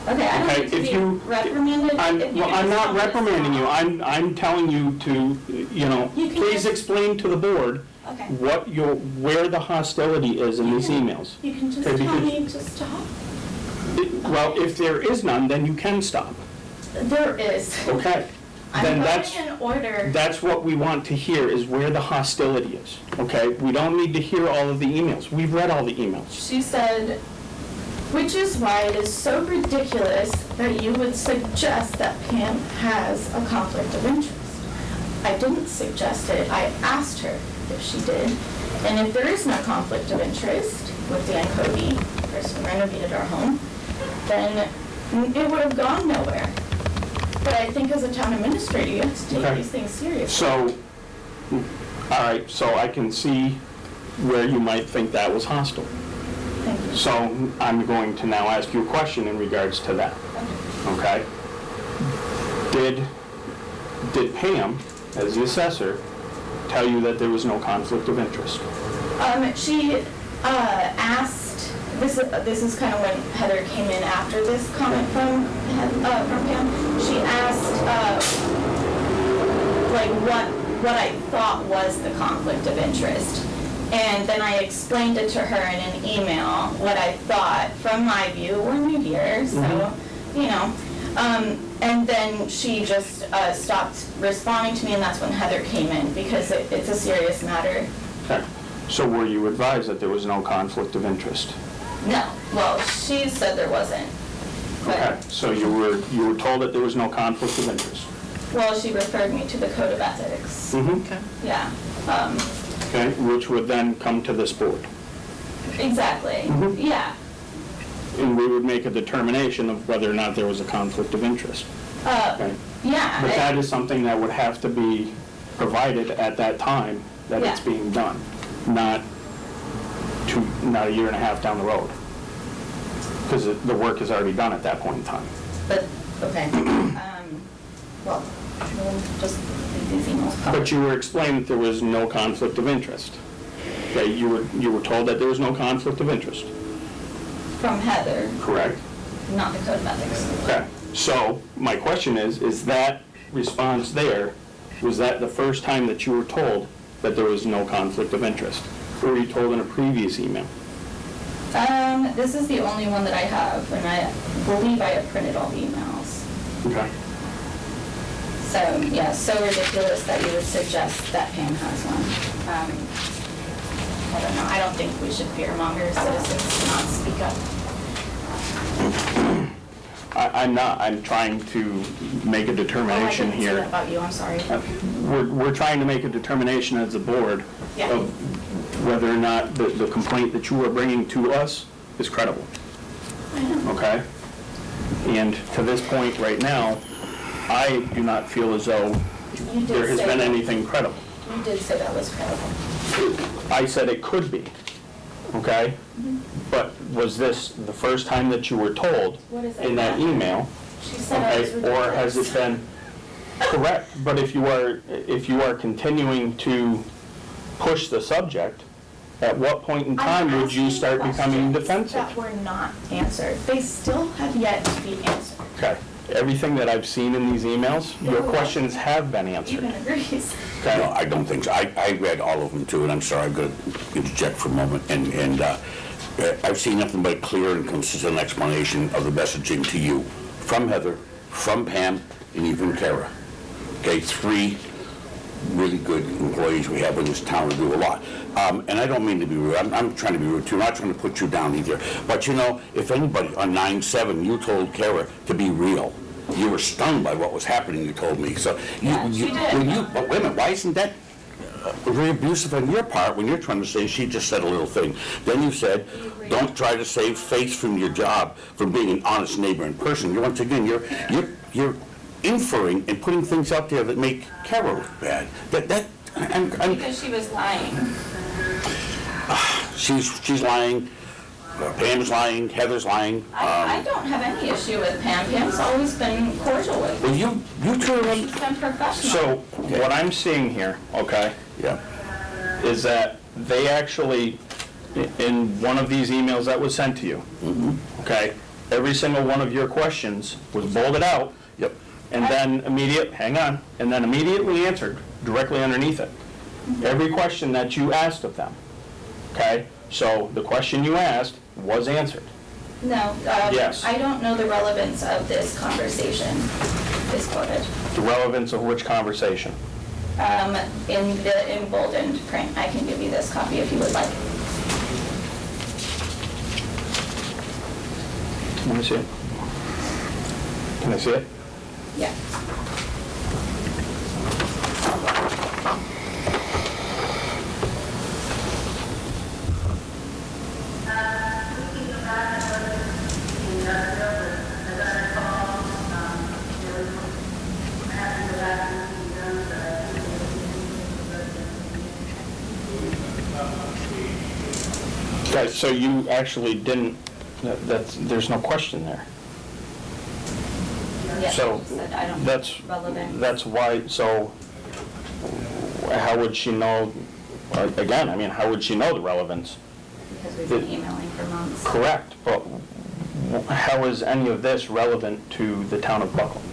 Okay, I don't Okay, need to if be you- reprimanded. I'm if you not just tell me to reprimanding you, stop. I'm telling you to, You can please just- explain to the board Okay. where the hostility is in these emails. You can just Okay, tell because- me to stop. Well, if there is none, then you can stop, There is. okay? I'm Then going that's, in order. that's what we want to hear, is where the hostility is, okay? We don't need to hear all of the emails. We've read all the emails. She said, which is why it is so ridiculous that you would suggest that Pam has a conflict of interest. I didn't suggest it. I asked her if she did. And if there is no conflict of interest with Dan Cody, the person who renovated our home, then it would have gone nowhere. But I think as a town administrator, you have to take Okay. these things seriously. So, all right, so I can see where you might think that was hostile. Thank you. So I'm going to now ask you a question in regards to that, okay? Did Pam, as the assessor, tell you that there was no conflict of interest? She asked, this is kind of when Heather came in after this comment from Pam. She asked, like, what I thought was the conflict of interest. And then I explained it to her in an email, what I thought from my view. We're new here, so, you know. And then she just stopped responding to me, and that's when Heather came in, because it's a serious matter. Okay. So were you advised that there was no conflict of interest? No, well, she said there wasn't. But, Okay, so you were told that there was no conflict of interest? well, she referred me to the Code of Ethics. Okay. Yeah, Okay, which would then come to this board. exactly, yeah. And we would make a determination of whether or not there was a conflict of interest. Okay. Yeah. But that is something that would have to be provided at that time that it's Yeah. being done, not a year and a half down the road. Because the work is already done at that point in time. But, okay, well, we'll just leave these emails. But you were explained that there was no conflict of interest. Okay, you were told that there was no conflict of interest, From Heather, correct? not the Code of Ethics. Okay, so my question is that response there, was that the first time that you were told that there was no conflict of interest? Or were you told in a previous email? This is the only one that I have, and I believe I have printed all the emails. Okay. So, yeah, so ridiculous that you would suggest that Pam has one. I don't know, I don't think we should fearmonger citizens to not speak up. I'm not, I'm trying to make a determination Oh, I didn't say here. that about you, I'm sorry. We're trying to make a determination as a board Yeah. of whether or not the complaint that you are bringing to us is credible. I know. Okay? And to this point right now, I do not feel as though You did there has say been that. anything credible. You did say that was credible. I said it could be, okay? But was this the first time that you were told What is in that that? email? She said I was Okay, or has it ridiculous. been correct? But if you are continuing to push the subject, at what point in time would you start becoming defensive? That were not answered. They still have yet to be answered. Okay, everything that I've seen in these emails, your questions have been answered. Even agrees. Okay? No, I don't think so. I read all of them too, and I'm sorry, I've got to interject for a moment. And I've seen nothing but a clear and consistent explanation of the messaging to you from Heather, from Pam, and even Kara. Okay, 3 really good employees we have in this town to do a lot. And I don't mean to be rude. I'm trying to be rude too. I'm not trying to put you down either. But you know, if anybody on 9/7, you told Kara to be real. You were stung by what was happening, you told me. So Yeah, she did. but wait a minute, why isn't that very abusive on your part when you're trying to say she just said a little thing? Then you said, don't try to save face from your job, from being an honest neighbor in person. Once again, you're inferring and putting things out there that make Kara look bad. Because she was lying. She's lying, Pam's lying, Heather's lying. I don't have any issue with Pam. Pam's always been cordial with me. Well, you two are She's been professional. So, what I'm seeing here, okay, yeah. is that they actually, in one of these emails that was sent to you, okay, every single one of your questions was bolded out, Yep. and then immediately answered directly underneath it. Every question that you asked of them, okay? So the question you asked was answered. No, Yes. I don't know the relevance of this conversation is quoted. The relevance of which conversation? In the emboldened print. I can give you this copy if you would like. Let me see it. Can I see it? Yeah. Guys, so you actually didn't, there's no question there. Yes, So she said I don't that's, think it's relevant. that's why, so how would she know, again, I mean, how would she know the relevance? Because we've been emailing for months. Correct, but how is any of this relevant to the town of Buckland?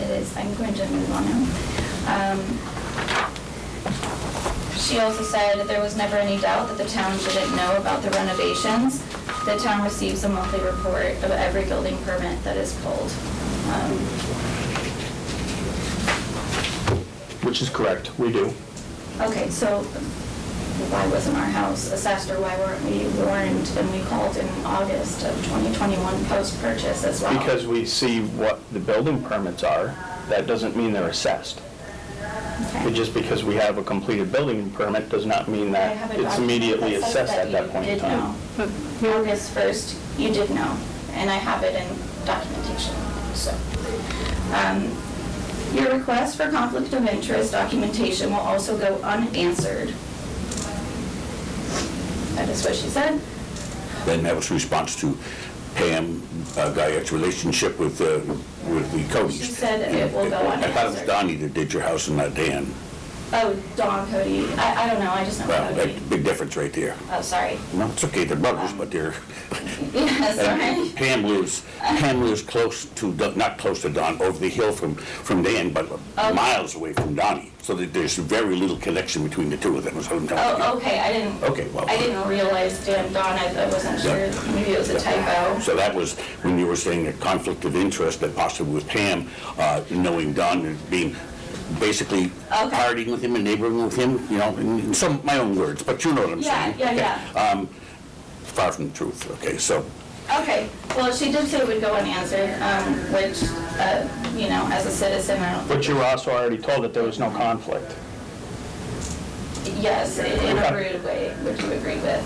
It is, I'm going to move on now. She also said that there was never any doubt that the town didn't know about the renovations. The town receives a monthly report of every building permit that is pulled. Which is correct, we do. Okay, so why wasn't our house assessed, or why weren't we warned and we called in August of 2021 post-purchase as well? Because we see what the building permits are, that doesn't mean they're assessed. Okay. Just because we have a completed building permit does not mean I that have a it's document immediately that says assessed at that you point in did time. know. August 1st, you did know, and I have it in documentation, so. Your request for conflict of interest documentation will also go unanswered. That is what she said. Then that was a response to Pam Guyette's relationship with the Codys. She said it will go I thought it was unanswered. Donnie that did your house and not Dan. Oh, Dawn, Cody, I don't know, I just know Well, Cody. that big difference right there. Oh, sorry. No, it's okay, they're brothers, but they're... Yeah, sorry. And Pam lives close to, not close to Don, over the hill from Dan, but miles away from Donnie. So that there's very little connection between the two of them, is what I'm telling you. Oh, okay, I didn't. Okay, well- I didn't realize Dan, Dawn, I wasn't sure, maybe it was a typo. So that was when you were saying a conflict of interest, that possibly with Pam, knowing Don and being basically partying with him and neighboring with him, you know, in some, my own words, but you know what I'm saying. Yeah. Far from the truth, okay, so. Okay, well, she did say it would go unanswered, which, you know, as a citizen, I don't. But you were also already told that there was no conflict. Yes, in a rude way, would you agree with?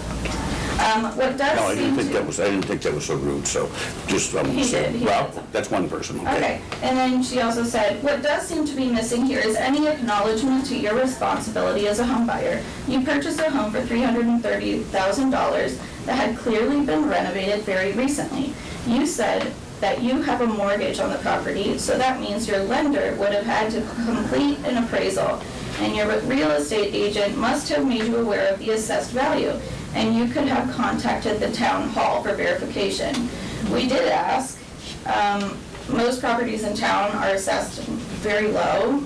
What does No, I seem to... didn't think that was so rude, so just, He did, he well, did. that's one person, okay? Okay, and then she also said, what does seem to be missing here is any acknowledgement to your responsibility as a home buyer. You purchased a home for $330,000 that had clearly been renovated very recently. You said that you have a mortgage on the property, so that means your lender would have had to complete an appraisal, and your real estate agent must have made you aware of the assessed value, and you could have contacted the town hall for verification. We did ask. Most properties in town are assessed very low.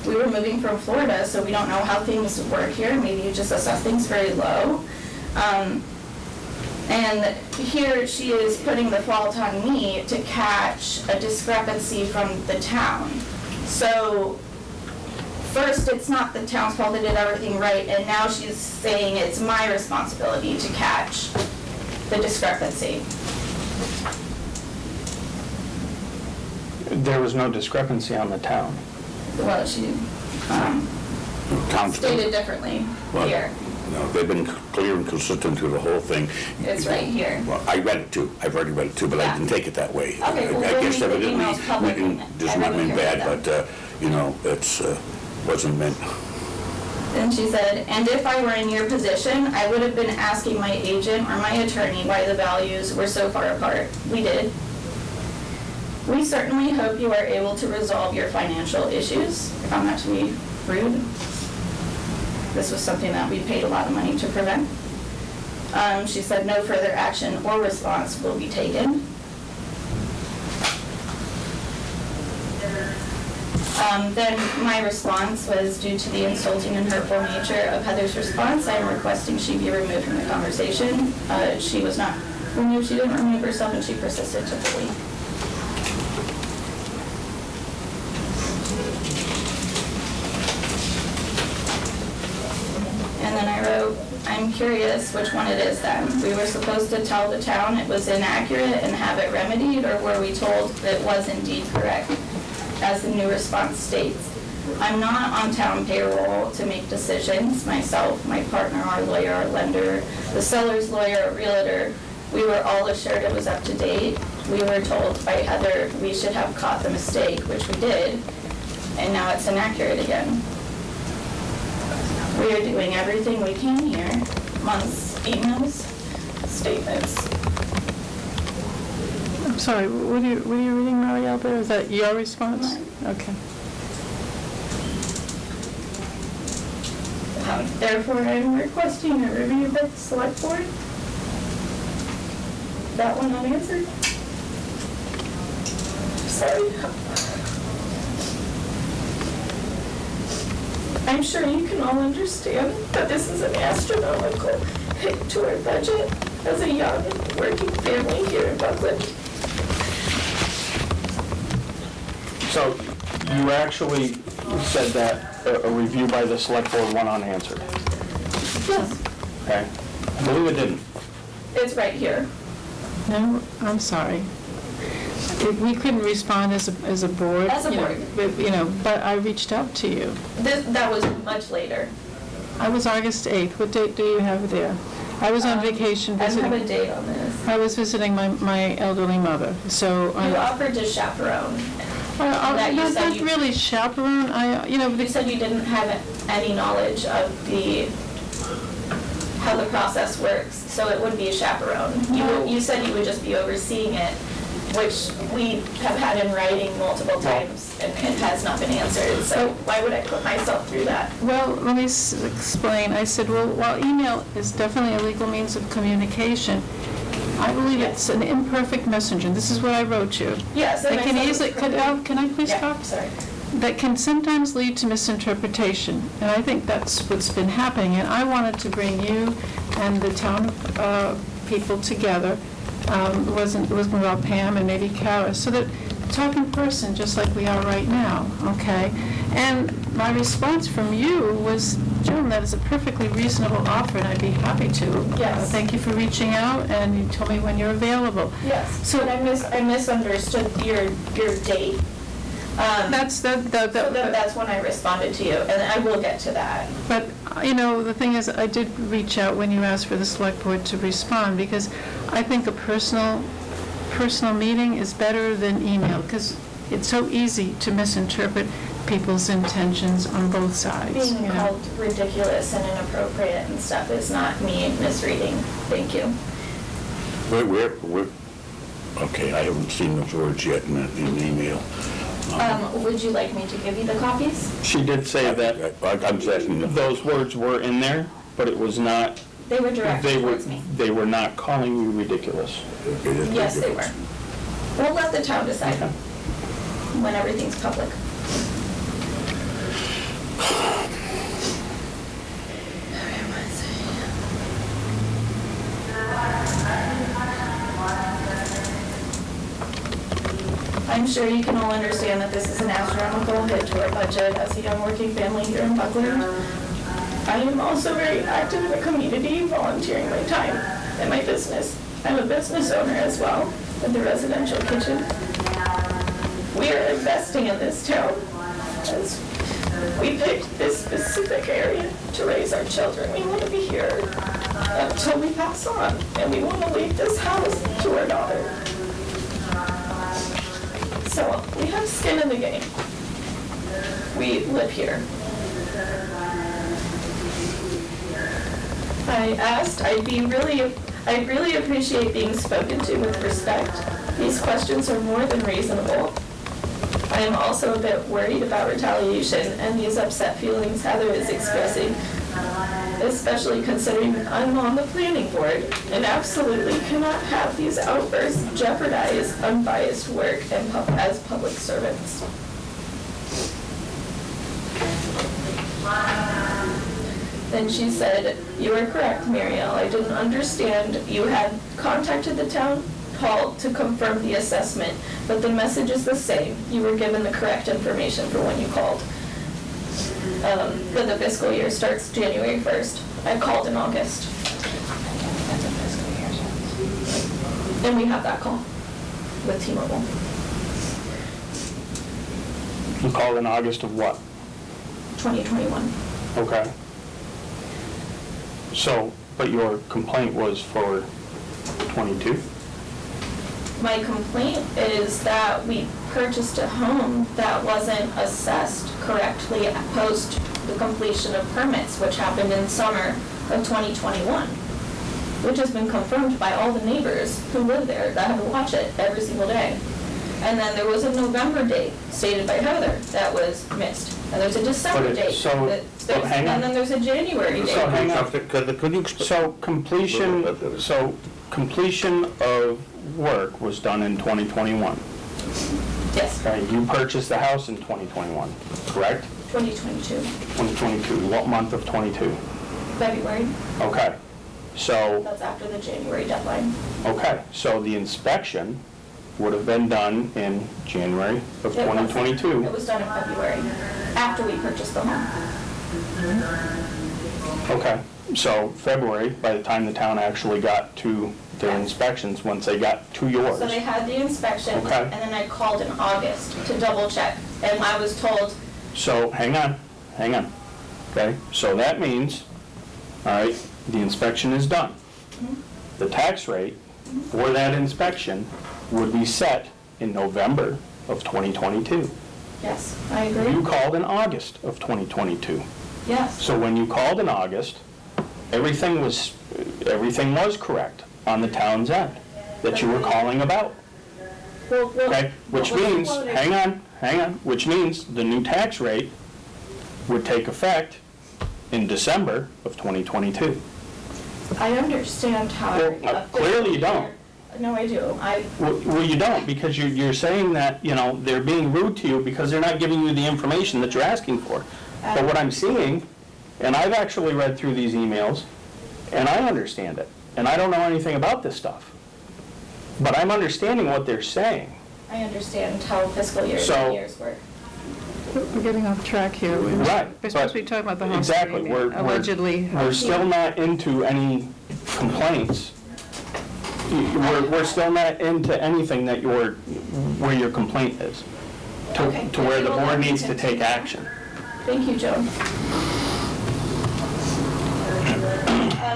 We were moving from Florida, so we don't know how things work here. Maybe you just assess things very low. And here she is putting the fault on me to catch a discrepancy from the town. So first, it's not the town's fault, they did everything right, and now she's saying it's my responsibility to catch the discrepancy. There was no discrepancy on the town. Well, she Town's- stated differently Well, here. No, they've been clear and consistent through the whole thing. It's right here. Well, I read it too. I've already read it too, but I Yeah. didn't take it that way. Okay, well, I we'll guess make the evidently, emails public and does not mean everyone bad, hears but, you know, it's, wasn't meant. And she said, and if I were in your position, I would have been asking my agent or my attorney why the values were so far apart. We did. We certainly hope you are able to resolve your financial issues. I found that to be rude. This was something that we paid a lot of money to prevent. She said no further action or response will be taken. Then my response was, due to the insulting and hurtful nature of Heather's response, I am requesting she be removed from the conversation. She was not removed, she didn't remove herself, and she persisted to bully. And then I wrote, I'm curious which one it is then. We were supposed to tell the town it was inaccurate and have it remedied, or were we told it was indeed correct, as the new response states? I'm not on town payroll to make decisions. Myself, my partner, our lawyer, our lender, the seller's lawyer, a realtor, we were all assured it was up to date. We were told by Heather we should have caught the mistake, which we did, and now it's inaccurate again. We are doing everything we can here, months, emails, statements. I'm sorry, what are you reading, Mary, out there? Is that your response? Mine. Okay. Therefore, I'm requesting a review by the select board. That one unanswered. Sorry. I'm sure you can all understand that this is an astronomical hit to our budget as a young working family here in Buckland. So you actually said that a review by the select board went unanswered, Yes. okay? I believe it didn't. It's right here. No, I'm sorry. We couldn't respond as a board. As a you know, board. but I reached out to you. That was much later. I was August 8th. What date do you have there? I was on vacation I don't have a visiting. date on this. I was visiting my elderly mother, so. You offered to chaperone. Not you said not you- really chaperone, You said you didn't have any knowledge of how the process works, so it would be a chaperone. You said you would just be overseeing it, which we have had in writing multiple times, and it has not been answered, so why would I put myself through that? Well, let me explain. I said, well, while email is definitely a legal means of communication, I believe it's an imperfect messenger. This is what I wrote you. Yes, and It I can said it easily, was correct. can I please Yeah, talk? sorry. That can sometimes lead to misinterpretation, and I think that's what's been happening. And I wanted to bring you and the town people together. It wasn't about Pam and maybe Kara, so that talk in person, just like we are right now, okay? And my response from you was, Joan, that is a perfectly reasonable offer, and I'd be happy to. Yes. Thank you for reaching out, and you told me when you're available. Yes, So- but I misunderstood your date. That's So that's when I responded to you, and I will get to that. But, the thing is, I did reach out when you asked for the select board to respond, because I think a personal meeting is better than email, because it's so easy to misinterpret people's intentions on both sides. Being you know. called ridiculous and inappropriate and stuff is not me misreading. Thank you. Okay, I haven't seen those words yet in the email. Would you like me to give you the copies? She did say that I'm just asking them. those words were in there, but it was not, They were directed they were, towards me. they were not calling you ridiculous. Yes, they were. We'll let the town decide Okay. when everything's public. I'm sure you can all understand that this is an astronomical hit to our budget as a young working family here in Buckland. I am also very active in the community, volunteering my time and my business. I'm a business owner as well, with the residential kitchen. We are investing in this town as we picked this specific area to raise our children. We want to be here until we pass on, and we want to leave this house to our daughter. So we have skin in the game. We live here. I asked, I'd really appreciate being spoken to with respect. These questions are more than reasonable. I am also a bit worried about retaliation and these upset feelings Heather is expressing, especially considering I'm on the planning board and absolutely cannot have these outbursts jeopardize unbiased work and as public servants. Then she said, "You are correct, Marielle. I didn't understand. You had contacted the town hall to confirm the assessment, but the message is the same. You were given the correct information for when you called. But the fiscal year starts January 1st. I called in August." And we have that call with T-Mobile. You called in August of what? 2021. Okay. So, but your complaint was for 22? My complaint is that we purchased a home that wasn't assessed correctly post the completion of permits, which happened in summer of 2021, which has been confirmed by all the neighbors who live there that have to watch it every single day. And then there was a November date stated by Heather that was missed. And there's a December But date. so- hang on. And then there's a January date. So hang on. Could you explain? So completion of work was done in 2021. Yes, Okay, you purchased the house in 2021, correct? 2022, 2022, what month of 22? February. Okay, so, That's after the January deadline. okay, so the inspection would have been done in January of It wasn't. 2022. It was done in February, after we purchased the home. Okay, so February, by the time the town actually got to their inspections, once they got to yours. So they had the inspection, Okay. and then I called in August to double check, and I was told, So, hang on, okay? So that means, all right, the inspection is done. The tax rate for that inspection would be set in November of 2022. yes, I You agree, called in August of 2022. yes. So when you called in August, everything was correct on the town's end that you were calling about. Well, Okay, which what was means, quoted- hang on, which means the new tax rate would take effect in December of 2022. I understand how. Well, clearly you don't. No, I do. Well, you don't, because you're saying that, you know, they're being rude to you because they're not giving you the information that you're asking for. But what I'm seeing, and I've actually read through these emails, and I understand it, and I don't know anything about this stuff. But I'm understanding what they're saying. I understand how fiscal years So- and years work. We're getting off track here. Right. We're supposed to be talking about the house Exactly. being We're allegedly. still not into any complaints. We're still not into anything that where your complaint is, Okay. to where the Well, board then needs to continue. take action. Thank you, Joan.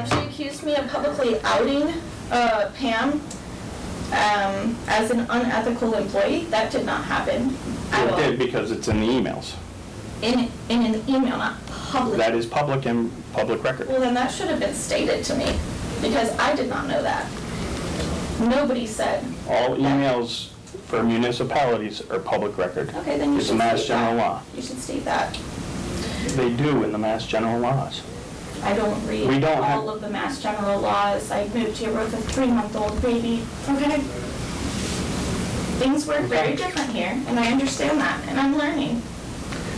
She accused me of publicly outing Pam as an unethical employee. That did not happen at It all. did, because it's in the emails. In an email, not public. That is public and public record. Well, then that should have been stated to me, because I did not know that. Nobody said. All emails for municipalities are public record. Okay, then you It's should a Mass state that. General law. You should state that. They do in the Mass General laws. I don't read We don't have- all of the Mass General laws. I moved here with a 3-month-old baby, okay? Things work very different here, and I understand that, and I'm learning.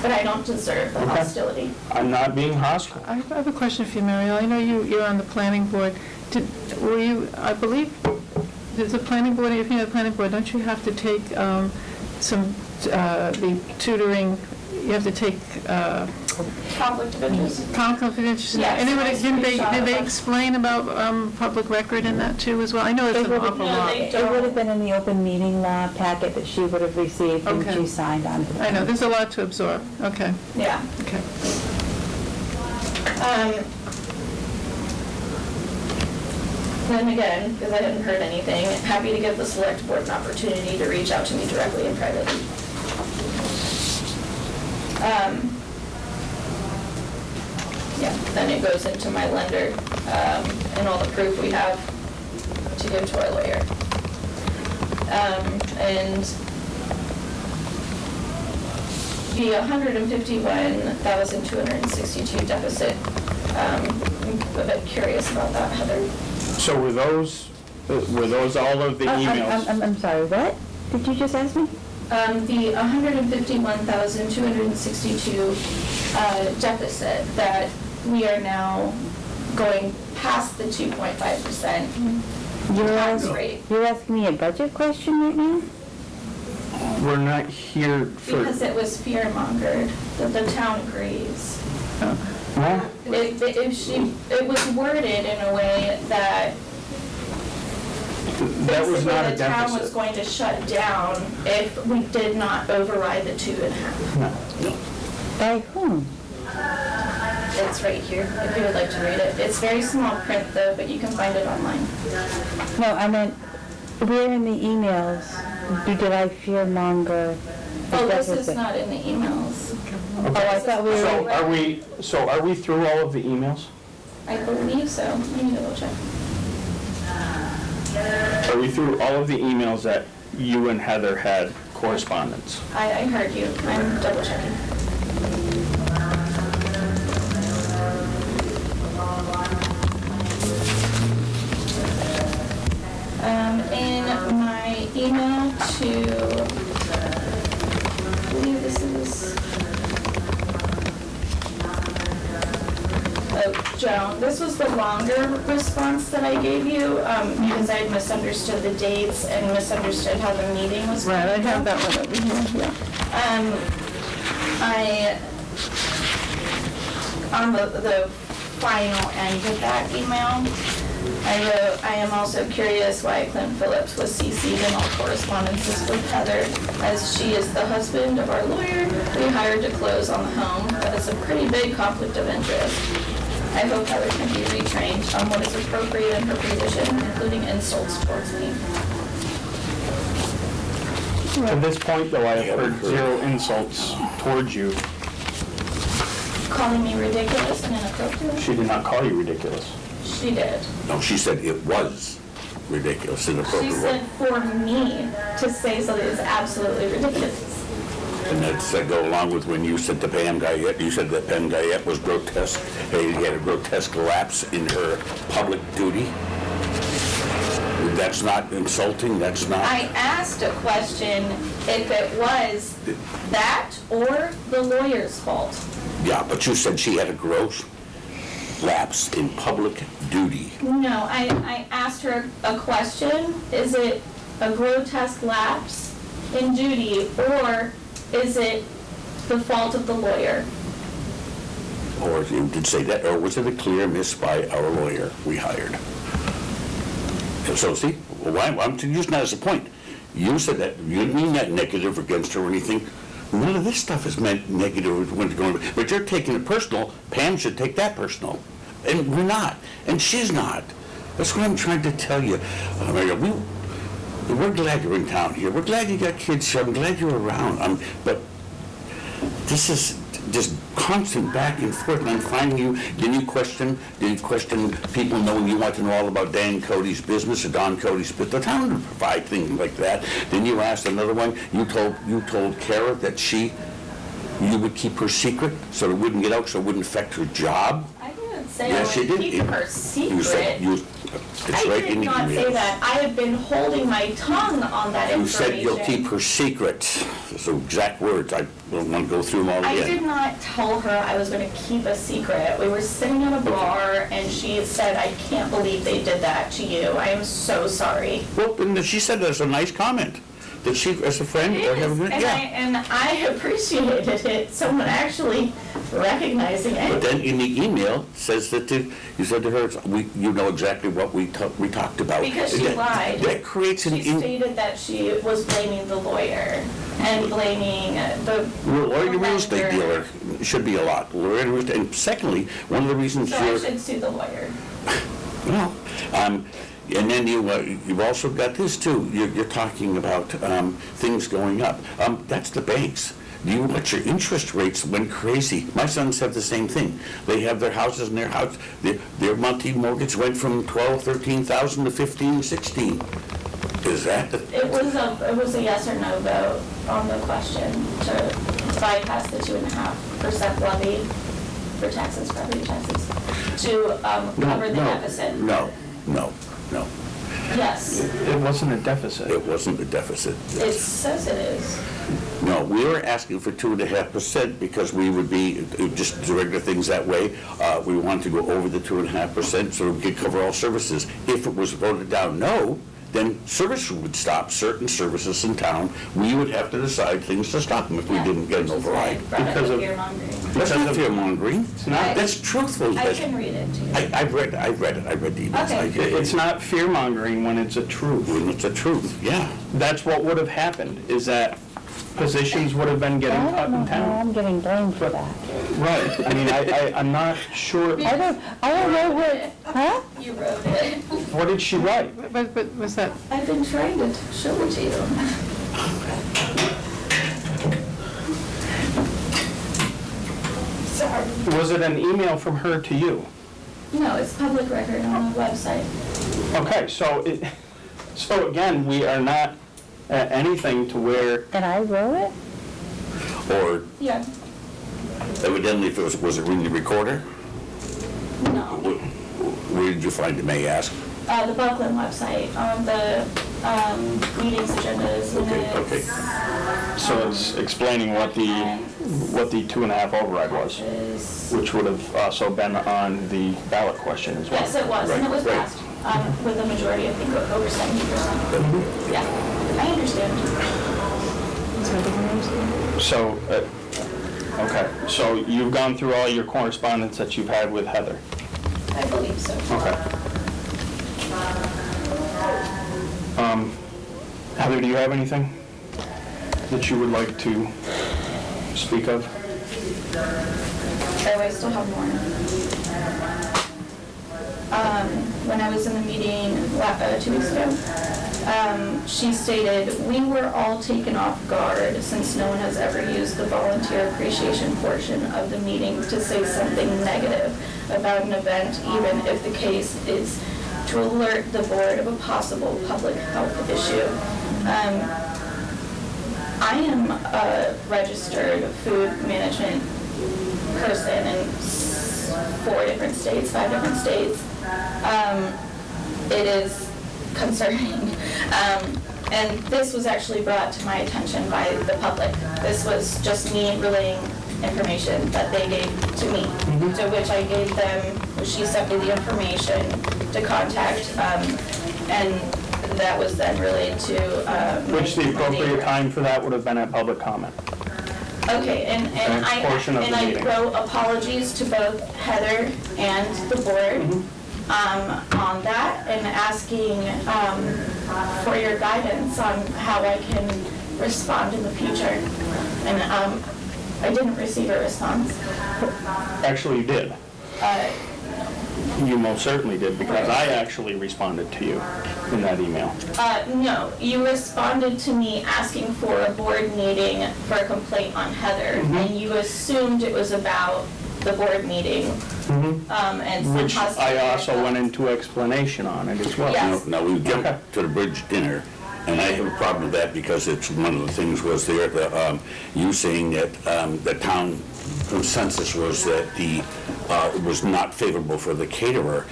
But I don't deserve the Okay. hostility. I'm not being hostile. I have a question for you, Mariel. I know you're on the planning board. Were you, I believe, there's a planning board, if you're on the planning board, don't you have to take the tutoring, you have to take Conflict of interest. conflict of interest? Yes, And I did they screenshot. explain about public record in that too as well? I know it's They an would've- awful No, lot. they- It would have been in the open meeting law packet that she would have received and Okay. she signed on to. I know, there's a lot to absorb. Okay, Yeah. okay. Then again, because I hadn't heard anything, happy to give the select board an opportunity to reach out to me directly and privately. Yeah, then it goes into my lender, and all the proof we have to give to our lawyer. And the 151,262 deficit, I'm a bit curious about that, Heather. So were those all of the emails? I'm sorry, what? Did you just ask me? The 151,262 deficit that we are now going past the 2.5% tax rate. You're asking me a budget question right now? We're not here for, Because it was fear-mongered, that the town agrees. huh? It was worded in a way that That was not a basically the town was deficit. going to shut down if we did not override the 2.5. No. By whom? It's right here, if you would like to read it. It's very small print though, but you can find it online. No, I meant, where in the emails did I fear monger? the Oh, this is deficit? not in the emails. Oh, I thought we were. So are we through all of the emails? I believe so. Let me double check. Are we through all of the emails that you and Heather had correspondence? I heard you. I'm double checking. Joan. This was the longer response that I gave you, because I had misunderstood the dates and misunderstood how the meeting was going Right, I to have go. that one over here, yeah. On the final end of that email, I wrote, I am also curious why Clint Phillips was CC'd in all correspondences with Heather, as she is the husband of our lawyer we hired to close on the home. That is a pretty big conflict of interest. I hope Heather can be retrained on what is appropriate in her position, including insults towards me. To this point, though, I have heard 0 insults towards you. Calling me ridiculous and inappropriate? She did not call you ridiculous. She did. No, she said it was ridiculous, She inappropriate. said for me to say something is absolutely ridiculous. And that's that go along with when you said to Pam Guyette, you said that Pam Guyette was grotesque, he had a grotesque lapse in her public duty. That's not insulting, that's not... I asked a question if it was that or the lawyer's fault. Yeah, but you said she had a gross lapse in public duty. No, I asked her a question. Is it a grotesque lapse in duty, or is it the fault of the lawyer? Or you did say that, or was it a clear miss by our lawyer we hired? And so see, well, I'm using that as a point. You said that, you didn't mean that negative against her or anything. None of this stuff is meant negative, but you're taking it personal. Pam should take that personal. And we're not, and she's not. That's what I'm trying to tell you. We're glad you're in town here. We're glad you got kids here. I'm glad you're around. But this is just constant back and forth, and I'm finding you, did you question people knowing you want to know all about Dan Cody's business or Don Cody's business? The town would provide things like that. Then you asked another one, you told Kara that you would keep her secret so it wouldn't get out, so it wouldn't affect her job. I didn't say Yes, I you would did. keep her secret. You said, it's I right in did the not say email. that. I have been holding my tongue on that You information. said you'll keep her secret. So exact words. I don't want to go through them all I again. did not tell her I was going to keep a secret. We were sitting at a bar, and she said, I can't believe they did that to you. I am so sorry. Well, and she said that's a nice comment. Did she, as a friend, or have a And I appreciated it, someone actually recognizing But it. then in the email says that you said to her, you know exactly what we talked about. Because she lied. That creates an... She stated that she was blaming the lawyer and blaming the Lawyer and real estate lender. dealer should be a lot. Lawyer and real estate, and secondly, one of the reasons So I should sue the lawyer. Well, and then you've also got this too. You're talking about things going up. That's the banks. You watch your interest rates went crazy. My sons have the same thing. They have their houses and their monthly mortgage went from $12,000-$13,000 to $15,000-$16,000. Is that It was a yes or no vote on the question to bypass the 2.5% levy for taxes, property taxes, to cover the deficit. No. Yes, It wasn't a deficit. It wasn't a deficit. it says it is. No, we were asking for 2.5% because we would be, just the regular things that way, we wanted to go over the 2.5% so we could cover all services. If it was voted down no, then service would stop certain services in town. We would have to decide things to stop them if we didn't get an override. Because of- That's not fear-mongering. It's not. That's truthful. I can read it to you. I've read the emails. Okay. It's not fear-mongering when it's a truth. When it's the truth, yeah. That's what would have happened, is that positions would have been getting I cut don't know in how town. I'm getting blamed for that. Right, I mean, I'm not sure, I don't know what, huh? You wrote it. what did she write? But was that, I've been trying to show it to you. Sorry. Was it an email from her to you? No, it's public record on the website. Okay, so again, we are not at anything to where, And I wrote it? Or Yeah. evidently, if it was it in the recorder? No. Where did you find it, may I ask? The Buckland website, on the meetings, agendas, Okay. minutes. so it's explaining what the what the 2.5 override was, Is- which would have also been on the ballot question as well. Yes, it was, and it was passed with a majority, I think, over 70%. Yeah, I understand. So, okay, so you've gone through all your correspondence that you've had with Heather? I believe so. Okay. Heather, do you have anything that you would like to speak of? Oh, I still have more. When I was in the meeting 2 weeks ago, she stated, "We were all taken off guard since no one has ever used the volunteer appreciation portion of the meeting to say something negative about an event, even if the case is to alert the board of a possible public health issue." I am a registered food management person in 5 different states. It is concerning. And this was actually brought to my attention by the public. This was just me relaying information that they gave to me, to which I gave them, she sent me the information to contact, and that was then relayed to... Which the appropriate time for that would have been at public comment. Okay, and portion of the I meeting. wrote apologies to both Heather and the board on that, and asking for your guidance on how I can respond in the future. And I didn't receive a response. Actually, you did. You most certainly did, because I actually responded to you in that email. No, you responded to me asking for a board meeting for a complaint on Heather, and you assumed it was about the board meeting. And some Which I hostility also or went into explanation on it as well. Yes. Now, we jumped to the bridge dinner, and I have a problem with that because it's, one of the things was there, you saying that the town consensus was that it was not favorable for the caterer.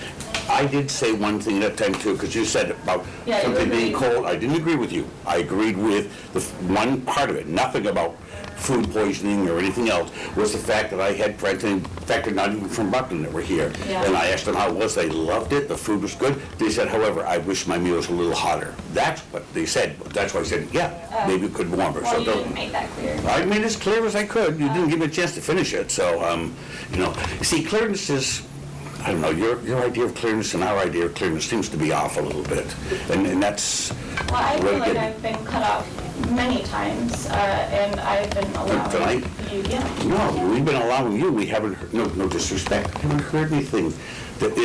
I did say one thing that time too, because you said about Yeah, something you being agreed. cold. I didn't agree with you. I agreed with one part of it, nothing about food poisoning or anything else, was the fact that I had friends, in fact, they're not even from Buckland, that were here. Yeah. And I asked them how it was. They loved it. The food was good. They said, however, I wish my meal was a little hotter. That's what they said. That's why I said, yeah, maybe it could warm her. Well, So you don't- didn't make that clear. I made it as clear as I could. You didn't give me a chance to finish it, so, you know. See, clearness is, I don't know, your idea of clearness and our idea of clearness seems to be off a little bit. And that's... Well, I feel really like good. I've been cut off many times, and I've been allowing Tonight? you, yeah. No, we've been allowing you, we haven't, no disrespect, haven't heard anything that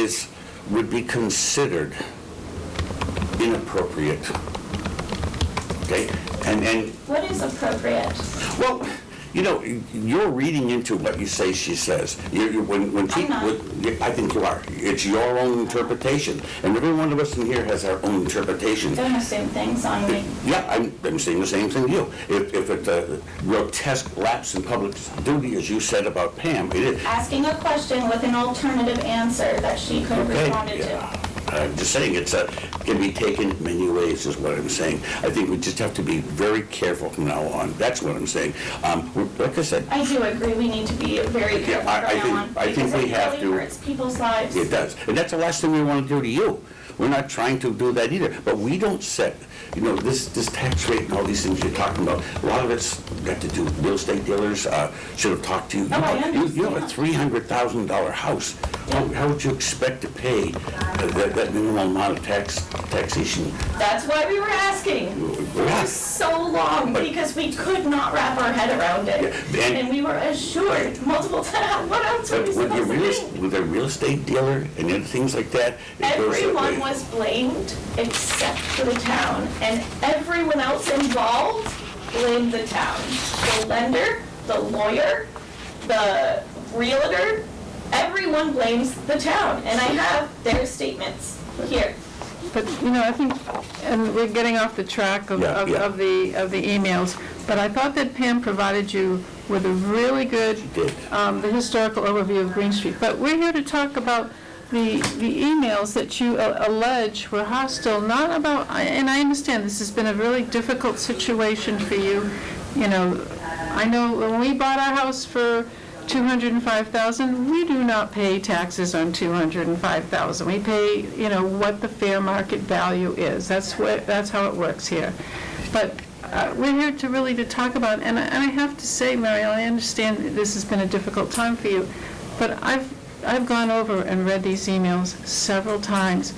would be considered inappropriate. Okay? And What is appropriate? well, you know, you're reading into what you say she says. When I'm not. I think you are. It's your own interpretation, and every one of us in here has our own interpretation. Don't assume things on me. Yeah, I'm saying the same thing to you. If it's a grotesque lapse in public duty, as you said about Pam, it is. Asking a question with an alternative answer that she could have Okay, responded to. yeah. I'm just saying it can be taken many ways, is what I'm saying. I think we just have to be very careful from now on. That's what I'm saying. Like I said, I do agree, we need to be very careful I from now on. think we have Because it to- really hurts people's lives. it does. And that's the last thing we want to do to you. We're not trying to do that either. But we don't set, you know, this tax rate and all these things you're talking about, a lot of it's got to do with real estate dealers, should have talked to you. Oh, I You have a understand. $300,000 house. How would you expect to pay that minimum amount of taxation? That's why we were asking Yeah. for so long, But- because we could not wrap our head around it. Yeah, and- And we were assured multiple times, what else are we But supposed to do? with a real estate dealer and other things like that, it goes that Everyone way. was blamed except for the town, and everyone else involved blamed the town. The lender, the lawyer, the realtor, everyone blames the town, and I have their statements here. But, you know, I think, and we're getting off the track of Yeah, yeah. the emails, but I thought that Pam provided you with a really good, did. the historical overview of Green Street. But we're here to talk about the emails that you allege were hostile, not about, and I understand this has been a really difficult situation for you, you know, I know when we bought our house for $205,000, we do not pay taxes on $205,000. We pay, what the fair market value is. That's how it works here. But we're here to talk about, and I have to say, Mariel, I understand this has been a difficult time for you, but I've gone over and read these emails several times,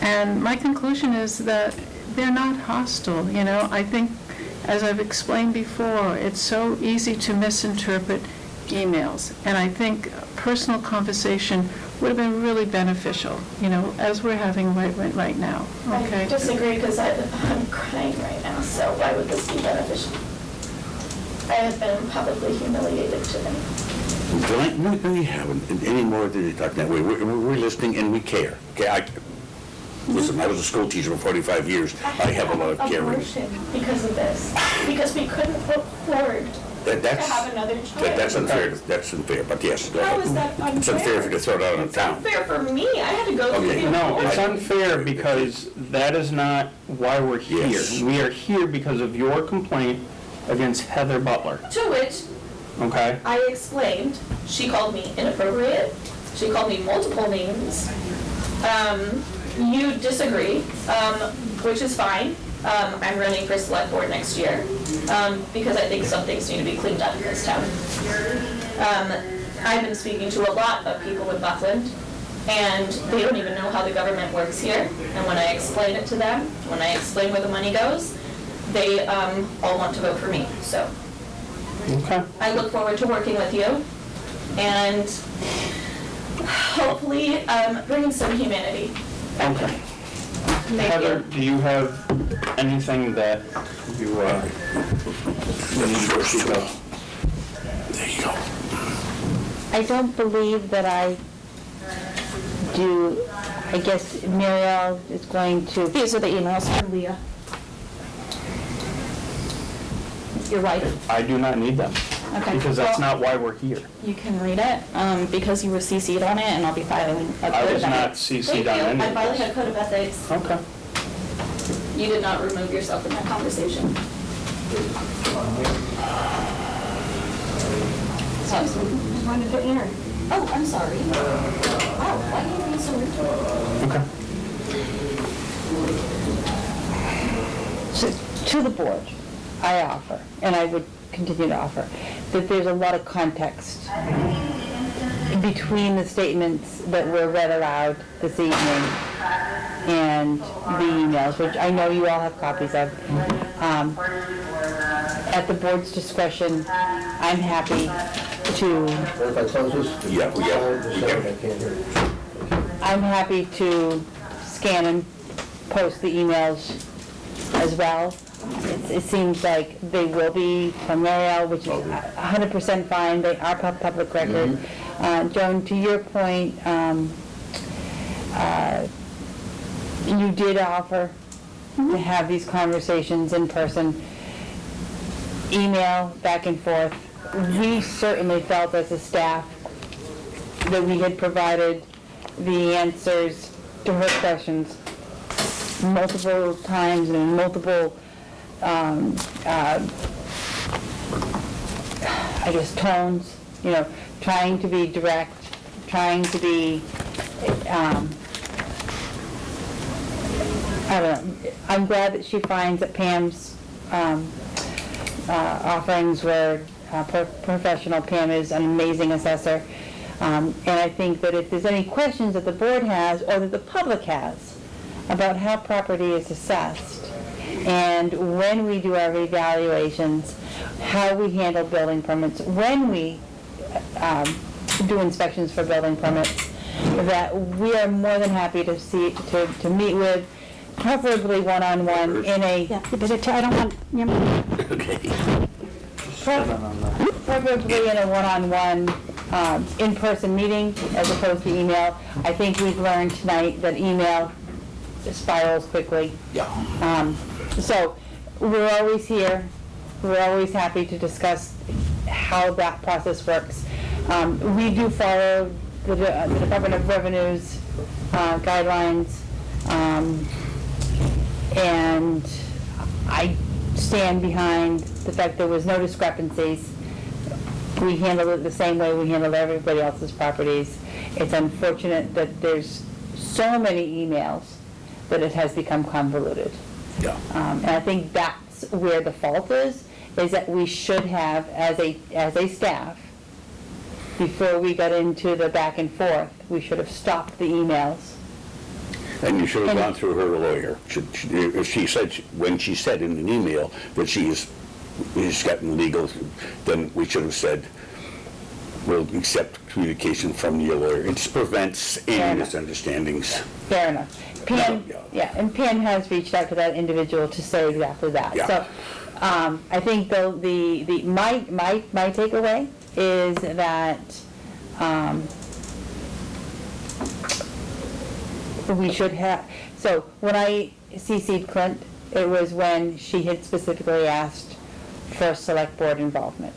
and my conclusion is that they're not hostile. I think, as I've explained before, it's so easy to misinterpret emails, and I think personal conversation would have been really beneficial, as we're having right now. Okay. I disagree because I'm crying right now, so why would this be beneficial? I have been publicly humiliated today. Well, no, you haven't anymore than you're talking that way. We're listening and we care. Okay, listen, I was a school teacher for 45 years. I have a lot of caring. Abortion because of this, because we couldn't afford to have another child. That's unfair. That's unfair. But yes, go How ahead. is that unfair? It's unfair if you throw it out on the town. It's unfair for me. I had to go through Okay. the No, it's abortion. unfair because that is not why we're here. Yes. We are here because of your complaint against Heather Butler, To which okay? I explained, she called me inappropriate, she called me multiple names. You disagree, which is fine. I'm running for select board next year, because I think some things need to be cleaned up in this town. I've been speaking to a lot of people in Buckland, and they don't even know how the government works here. And when I explain it to them, when I explain where the money goes, they all want to vote for me. So Okay. I look forward to working with you and hopefully bringing some humanity. Okay. Thank Heather, you. do you have anything that you need to speak of? There you go. I don't believe that I do. I guess Mariel is going to. These are the emails from Leah. Your wife. I do not need them, Okay. because that's Well, not why we're here. You can read it, because you were CC'd on it, and I'll be filing a I code was of not ethics. Thank CC'd you. on any I of finally this. had code of ethics. Okay. You did not remove yourself from that conversation. So, I wanted to enter. Oh, I'm sorry. Wow, why are you being so rude to me? Okay. So, to the board, I offer, and I would continue to offer, that there's a lot of context between the statements that were read aloud this evening and the emails, which I know you all have copies of. At the board's discretion, I'm happy to, If I close this? Yeah, we got I can't hear it. I'm happy to scan and post the emails as well. It seems like they will be from Mariel, which is 100% fine, they are public record. Joan, to your point, you did offer to have these conversations in person, email back and forth. We certainly felt as a staff that we had provided the answers to her questions multiple times and in multiple, I guess, tones, trying to be direct, trying to be, I don't know. I'm glad that she finds that Pam's offerings were professional. Pam is an amazing assessor. And I think that if there's any questions that the board has or that the public has about how property is assessed and when we do our evaluations, how we handle building permits, when we do inspections for building permits, that we are more than happy to meet with, preferably one-on-one in a, Yeah, but I don't want, Okay. preferably in a one-on-one, in-person meeting as opposed to email. I think we've learned tonight that email spirals quickly. Yeah. So we're always here. We're always happy to discuss how that process works. We do follow the Department of Revenue's guidelines, and I stand behind the fact there was no discrepancies. We handle it the same way we handle everybody else's properties. It's unfortunate that there's so many emails that it has become convoluted. Yeah. And I think that's where the fault is that we should have, as a staff, before we got into the back and forth, we should have stopped the emails. And you should have gone through her lawyer. If she said, when she said in an email that she's gotten legal, then we should have said, we'll accept communication from your lawyer. It prevents any misunderstandings. Fair enough. Pam, and Pam has reached out to that individual to say exactly that. Yeah. So, I think my takeaway is that, we should have, so when I CC'd Clint, it was when she had specifically asked for select board involvement.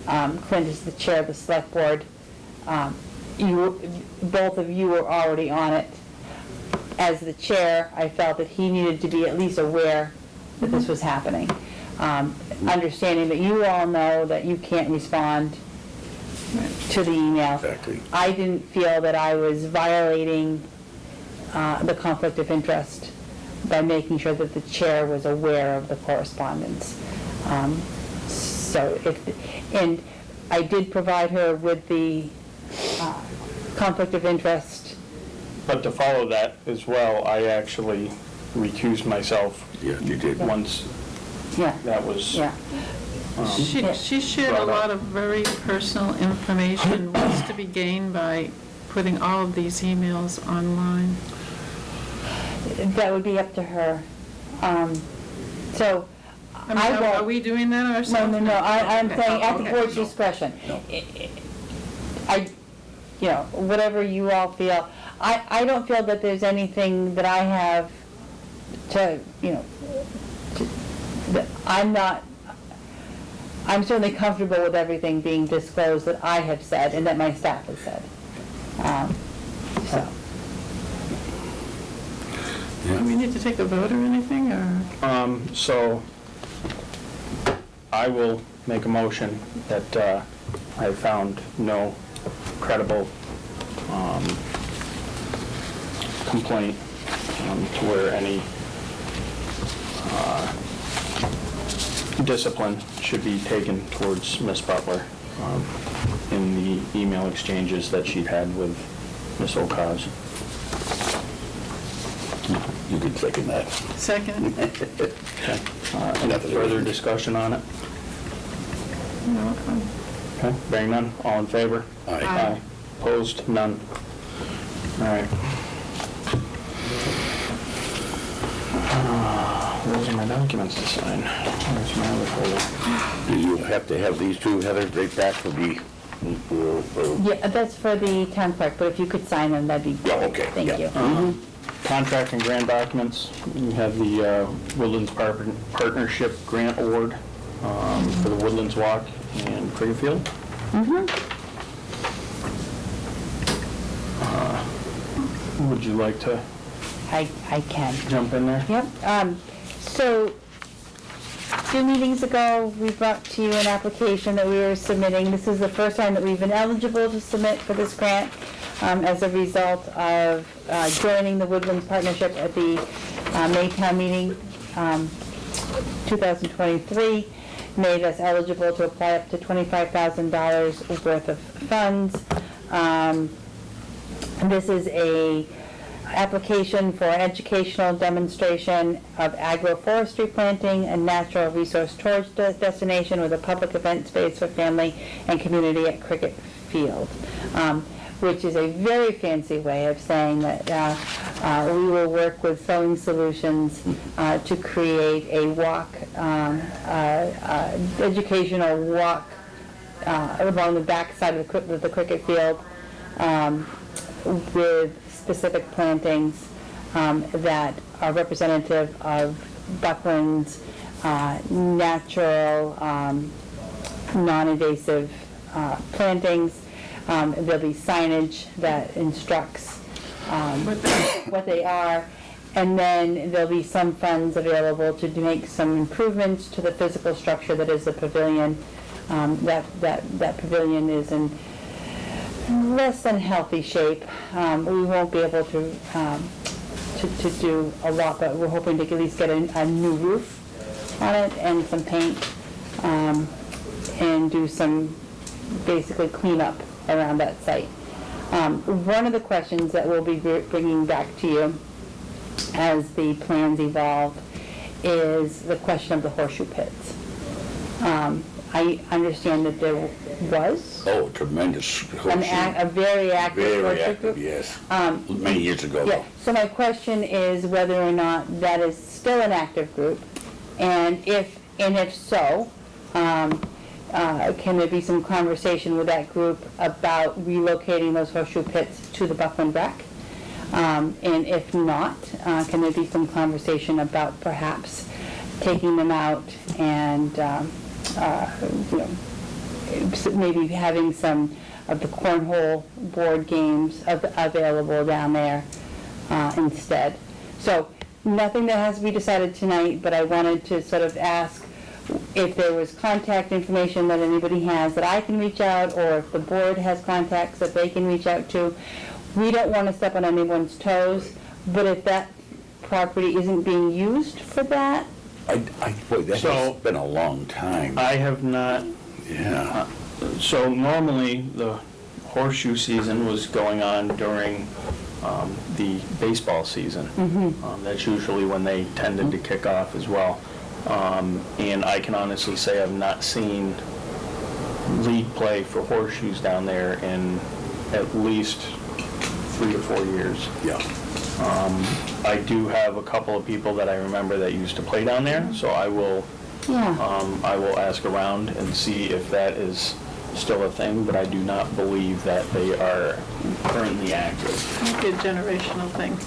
Clint is the chair of the select board. Both of you were already on it. As the chair, I felt that he needed to be at least aware that this was happening. Understanding that you all know that you can't respond to the email. Exactly. I didn't feel that I was violating the conflict of interest by making sure that the chair was aware of the correspondence. And I did provide her with the conflict of interest. But to follow that as well, I actually recused myself Yeah, you did. once Yeah, that was. yeah. She shared a lot of very personal information. What's to be gained by putting all of these emails online? That would be up to her. So, I mean, are we doing that ourselves? No, I'm Okay. saying at the Okay. board's discretion. Whatever you all feel. I don't feel that there's anything that I have to, I'm certainly comfortable with everything being disclosed that I have said and that my staff has said. Do we need to take a vote or anything, or? So I will make a motion that I have found no credible complaint to where any discipline should be taken towards Ms. Butler in the email exchanges that she had with Ms. Okaz. You can second that. Second? Any further discussion on it? No, okay. Okay, bearing none, all in favor? Aye. Opposed? None. All right. Those are my documents to sign. Where's my other folder? You have to have these two, Heather, right back for the, Yeah, that's for the town clerk, but if you could sign them, that'd be great. Yeah, okay, Thank yeah. you. Contract and grant documents. We have the Woodlands Partnership Grant Award for the Woodlands Walk in Cricket Field. Would you like to I can. jump in there? Yep. So, 2 meetings ago, we brought to you an application that we were submitting. This is the first time that we've been eligible to submit for this grant as a result of joining the Woodlands Partnership at the Maytown meeting 2023. Made us eligible to apply up to $25,000 worth of funds. This is a application for an educational demonstration of agroforestry planting and natural resource storage destination with a public event space for family and community at Cricket Field, which is a very fancy way of saying that we will work with Sewing Solutions to create a walk, educational walk along the back side of the Cricket Field with specific plantings that are representative of Buckland's natural, non-invasive plantings. There'll be signage that instructs what they are, and then there'll be some funds available to make some improvements to the physical structure that is the pavilion, That pavilion is in less than healthy shape. We won't be able to do a lot, but we're hoping to at least get a new roof on it and some paint, and do some basically cleanup around that site. One of the questions that we'll be bringing back to you as the plans evolve is the question of the horseshoe pits. I understand that there was Oh, tremendous horseshoe. a very active Very horseshoe active, group. yes. Many years ago, Yeah, though. so my question is whether or not that is still an active group, and if so, can there be some conversation with that group about relocating those horseshoe pits to the Buckland Rec? And if not, can there be some conversation about perhaps taking them out and, maybe having some of the cornhole board games available down there instead? So nothing that has to be decided tonight, but I wanted to sort of ask if there was contact information that anybody has that I can reach out, or if the board has contacts that they can reach out to. We don't want to step on anyone's toes, but if that property isn't being used for that, Boy, that So- has been a long time. I have not, Yeah. so normally the horseshoe season was going on during the baseball season. That's usually when they tended to kick off as well. And I can honestly say I've not seen league play for horseshoes down there in at least 3 to 4 years. Yeah. I do have a couple of people that I remember that used to play down there, so I will ask around and see if that is still a thing, but I do not believe that they are currently active. Might be a generational thing.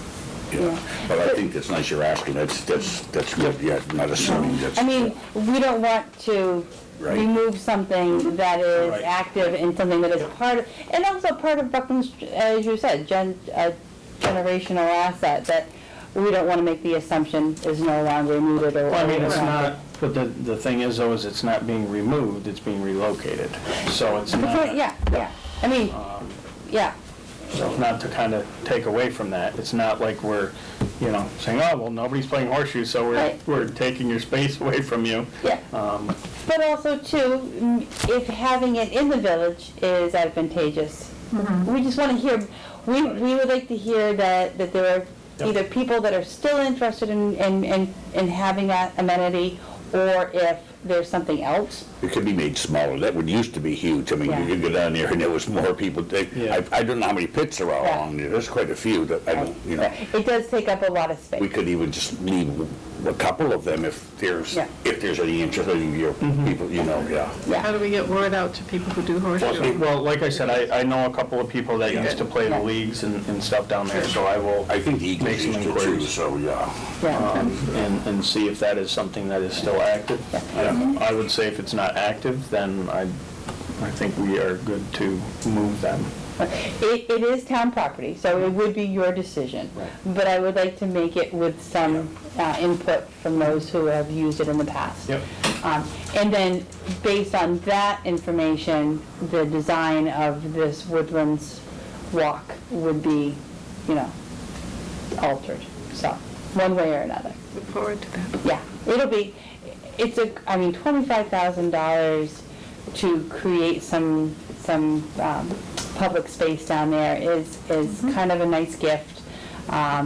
Yeah. But I think that's nice you're asking. That's good. Yeah, not assuming that's. I mean, we don't want to Right. remove something that is Right. active and something that is part of, and also part of Buckland's, as you said, generational asset that we don't want to make the assumption is no longer needed or. Well, I mean, it's or- not, but the thing is though, is it's not being removed, it's being relocated. So it's not, Yeah, I mean, yeah, so not to kind of take away from that, it's not like we're, saying, oh, well, nobody's playing horseshoes, so Right. we're taking your space away from you. yeah. But also too, if having it in the village is advantageous, we just want to hear, we would like to hear that there are either people that are still interested in having that amenity, or if there's something else. It could be made smaller. That would used to be huge. I mean, Yeah. you could go down there and there was more people. Yeah. I don't know how many pits there are Yeah. along there. There's quite a few that I don't, It does take up a lot of space. We could even just leave a couple of them if there's Yeah. any interest in your people, yeah. How do we get word out to people who do horseshoe? Well, like I said, I know a couple of people that used to play the Yeah. leagues and stuff down there, so I will I think the Eagles make some used to too, inquiries. so, yeah. Yeah. And see if that is something that is still active. I would say if it's not active, then I think we are good to move them. It is town property, so it would be your decision. Right. But I would like to make it with some input from those who have used it in the past. Yep. And then, based on that information, the design of this Woodlands walk would be, altered. So, one way or another. Look forward to that. Yeah, $25,000 to create some public space down there is kind of a nice gift.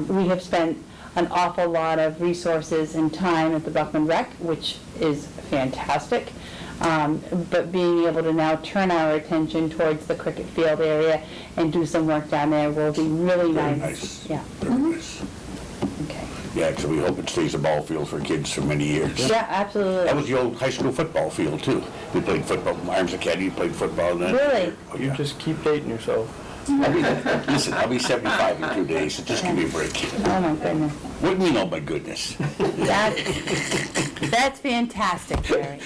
We have spent an awful lot of resources and time at the Buckland Rec, which is fantastic. But being able to now turn our attention towards the cricket field area and do some work down there will be really Very nice. nice. Yeah, Very nice. okay. Yeah, so we hope it stays a ball field for kids for many years. Yeah, absolutely. That was the old high school football field, too. We played football, Arms Academy played football then. Really? Oh, You yeah. just keep dating yourself. Listen, I'll be 75 in 2 days, so just give me a break. Oh, my goodness. What do you mean, oh my goodness? That's fantastic, Jerry.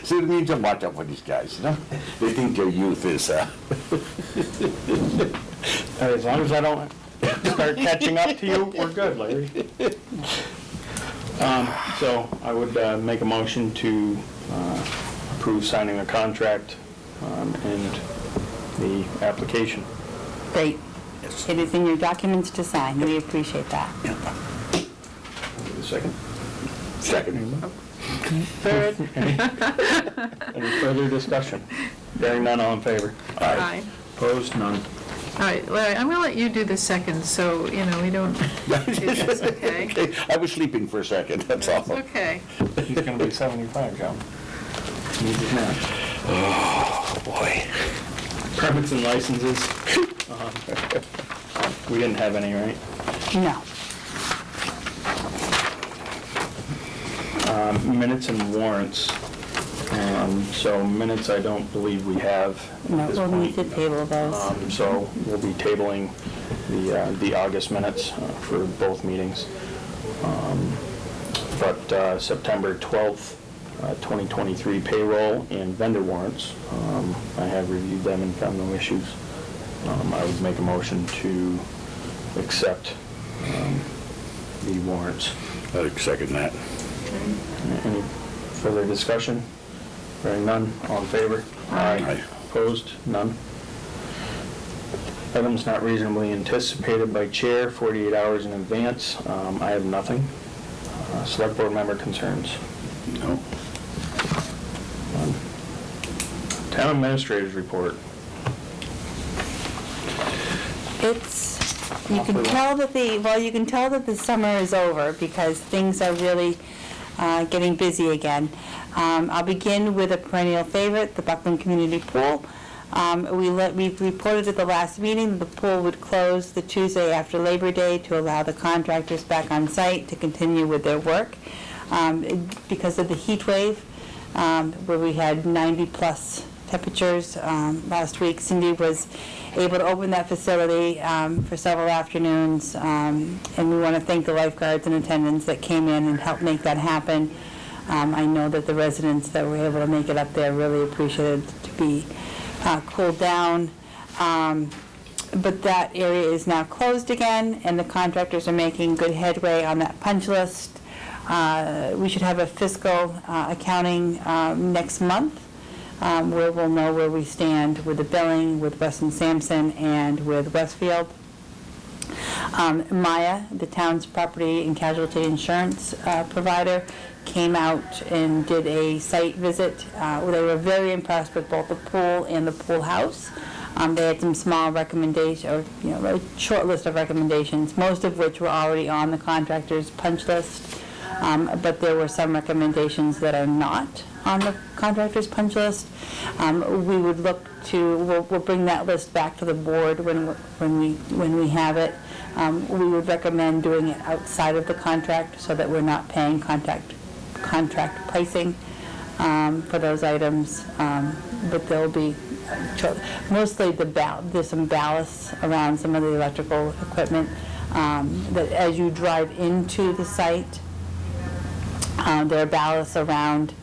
See what I mean? Just watch out for these guys, They think their youth is, As long as I don't start catching up to you, we're good, Larry. So I would make a motion to approve signing the contract and the application. Great. It is in your documents to sign. We appreciate that. Second. Second. Third. Any further discussion? Hearing none, all in favor? Aye. Opposed? None. All right, Larry, I'm gonna let you do the second, so, we don't do this, okay? Okay, I was sleeping for a second, that's all. It's okay. He's gonna be 75, Joe. Need his nap. Oh, boy. Permits and licenses. We didn't have any, right? No. Minutes and warrants. So minutes, I don't believe we have No, at this we'll need to point. table those. So we'll be tabling the August minutes for both meetings. But September 12th, 2023 payroll and vendor warrants, I have reviewed them and found no issues. I would make a motion to accept the warrants. I'd second that. Any further discussion? Hearing none, all in favor? Aye. Opposed? None. Items not reasonably anticipated by chair, 48 hours in advance. I have nothing. Select board member concerns. No. Town administrators report. You can tell that the summer is over because things are really getting busy again. I'll begin with a perennial favorite, the Buckland Community Pool. We reported at the last meeting that the pool would close the Tuesday after Labor Day to allow the contractors back on site to continue with their work. Because of the heat wave, where we had 90-plus temperatures last week, Cindy was able to open that facility for several afternoons, and we want to thank the lifeguards and attendants that came in and helped make that happen. I know that the residents that were able to make it up there really appreciated to be cooled down. But that area is now closed again, and the contractors are making good headway on that punch list. We should have a fiscal accounting next month, where we'll know where we stand with the billing, with Weston Sampson, and with Westfield. Maya, the town's property and casualty insurance provider, came out and did a site visit. They were very impressed with both the pool and the pool house. They had some small recommendations, or a short list of recommendations, most of which were already on the contractor's punch list. But there were some recommendations that are not on the contractor's punch list. We would look to, we'll bring that list back to the board when we have it. We would recommend doing it outside of the contract so that we're not paying contract pricing for those items. But there'll be mostly there's some ballasts around some of the electrical equipment that as you drive into the site, there are ballasts around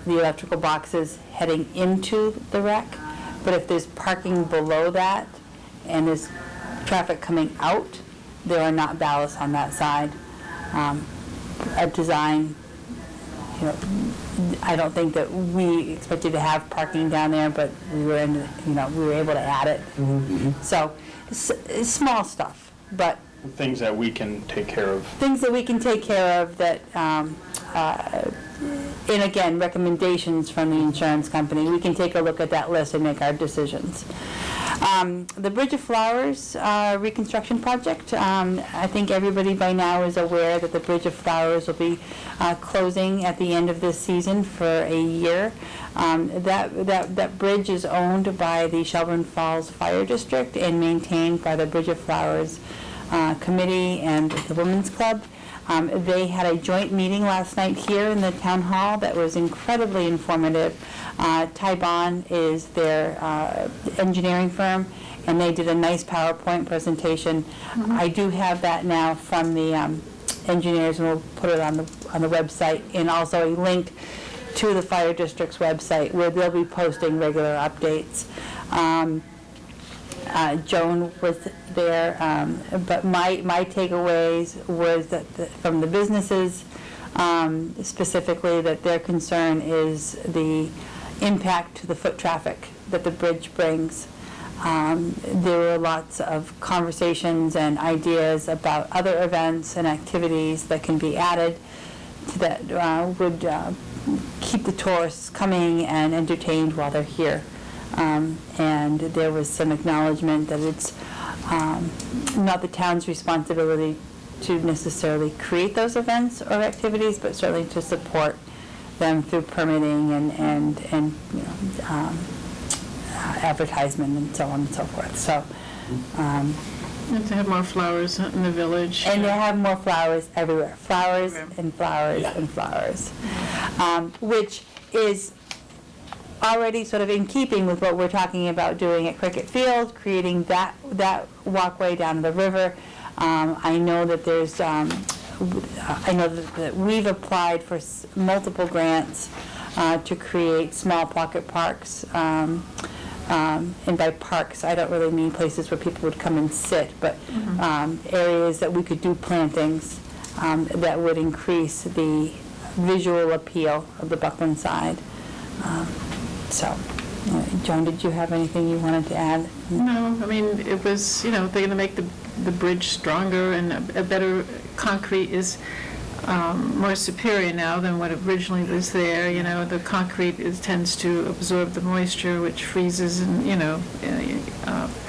the electrical boxes heading into the wreck. But if there's parking below that and there's traffic coming out, there are not ballasts on that side. At design, I don't think that we expected to have parking down there, but we were able to add it. Mm-hmm. So it's small stuff, but Things that we can take care of. things that we can take care of that, and again, recommendations from the insurance company. We can take a look at that list and make our decisions. The Bridge of Flowers reconstruction project, I think everybody by now is aware that the Bridge of Flowers will be closing at the end of this season for a year. That bridge is owned by the Shelburne Falls Fire District and maintained by the Bridge of Flowers Committee and the Women's Club. They had a joint meeting last night here in the town hall that was incredibly informative. Tybon is their engineering firm, and they did a nice PowerPoint presentation. Mm-hmm. I do have that now from the engineers, and we'll put it on the website, and also a link to the fire district's website where they'll be posting regular updates. Joan was there, but my takeaways was that from the businesses, specifically that their concern is the impact to the foot traffic that the bridge brings. There were lots of conversations and ideas about other events and activities that can be added that would keep the tourists coming and entertained while they're here. And there was some acknowledgement that it's not the town's responsibility to necessarily create those events or activities, but certainly to support them through permitting and you know, advertisement and so on and so forth. So, And to have more flowers in the village. and they have more flowers everywhere, flowers and flowers and flowers, which is already sort of in keeping with what we're talking about doing at Cricket Field, creating that walkway down to the river. I know that there's, I know that we've applied for multiple grants to create small pocket parks. And by parks, I don't really mean places where people would come and sit, but areas that we could do plantings that would increase the visual appeal of the Buckland side. So, Joan, did you have anything you wanted to add? No, I mean, it was, you know, they're going to make the bridge stronger, and a better concrete is more superior now than what originally was there. You know, the concrete tends to absorb the moisture, which freezes, and, you know.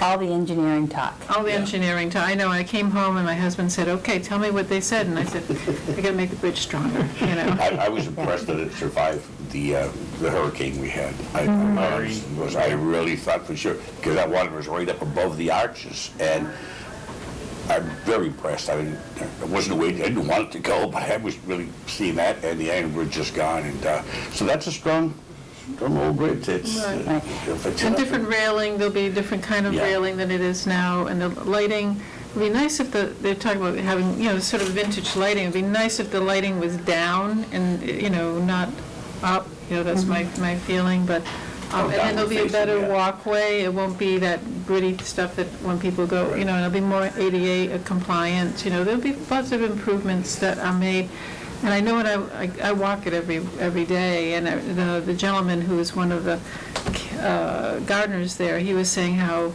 All the engineering talk. All the engineering talk. I know, I came home and my husband said, okay, tell me what they said, and I said, we got to make the bridge stronger, you know. I was impressed that it survived the hurricane we had. I really thought for sure, because that water was right up above the arches, and I'm very impressed. I wasn't waiting. I didn't want it to go, but I was really seeing that, and the iron bridge just gone, and so that's a strong old bridge. It's Right. And different railing. There'll be a different kind of railing than it is now, and the lighting. It'd be nice if they're talking about having, you know, sort of vintage lighting. It'd be nice if the lighting was down and, you know, not up. You know, that's my feeling, but. And then there'll be a better walkway. It won't be that gritty stuff that when people go, you know, it'll be more ADA compliant. You know, there'll be lots of improvements that are made. And I know it, I walk it every day, and the gentleman who is one of the gardeners there, he was saying how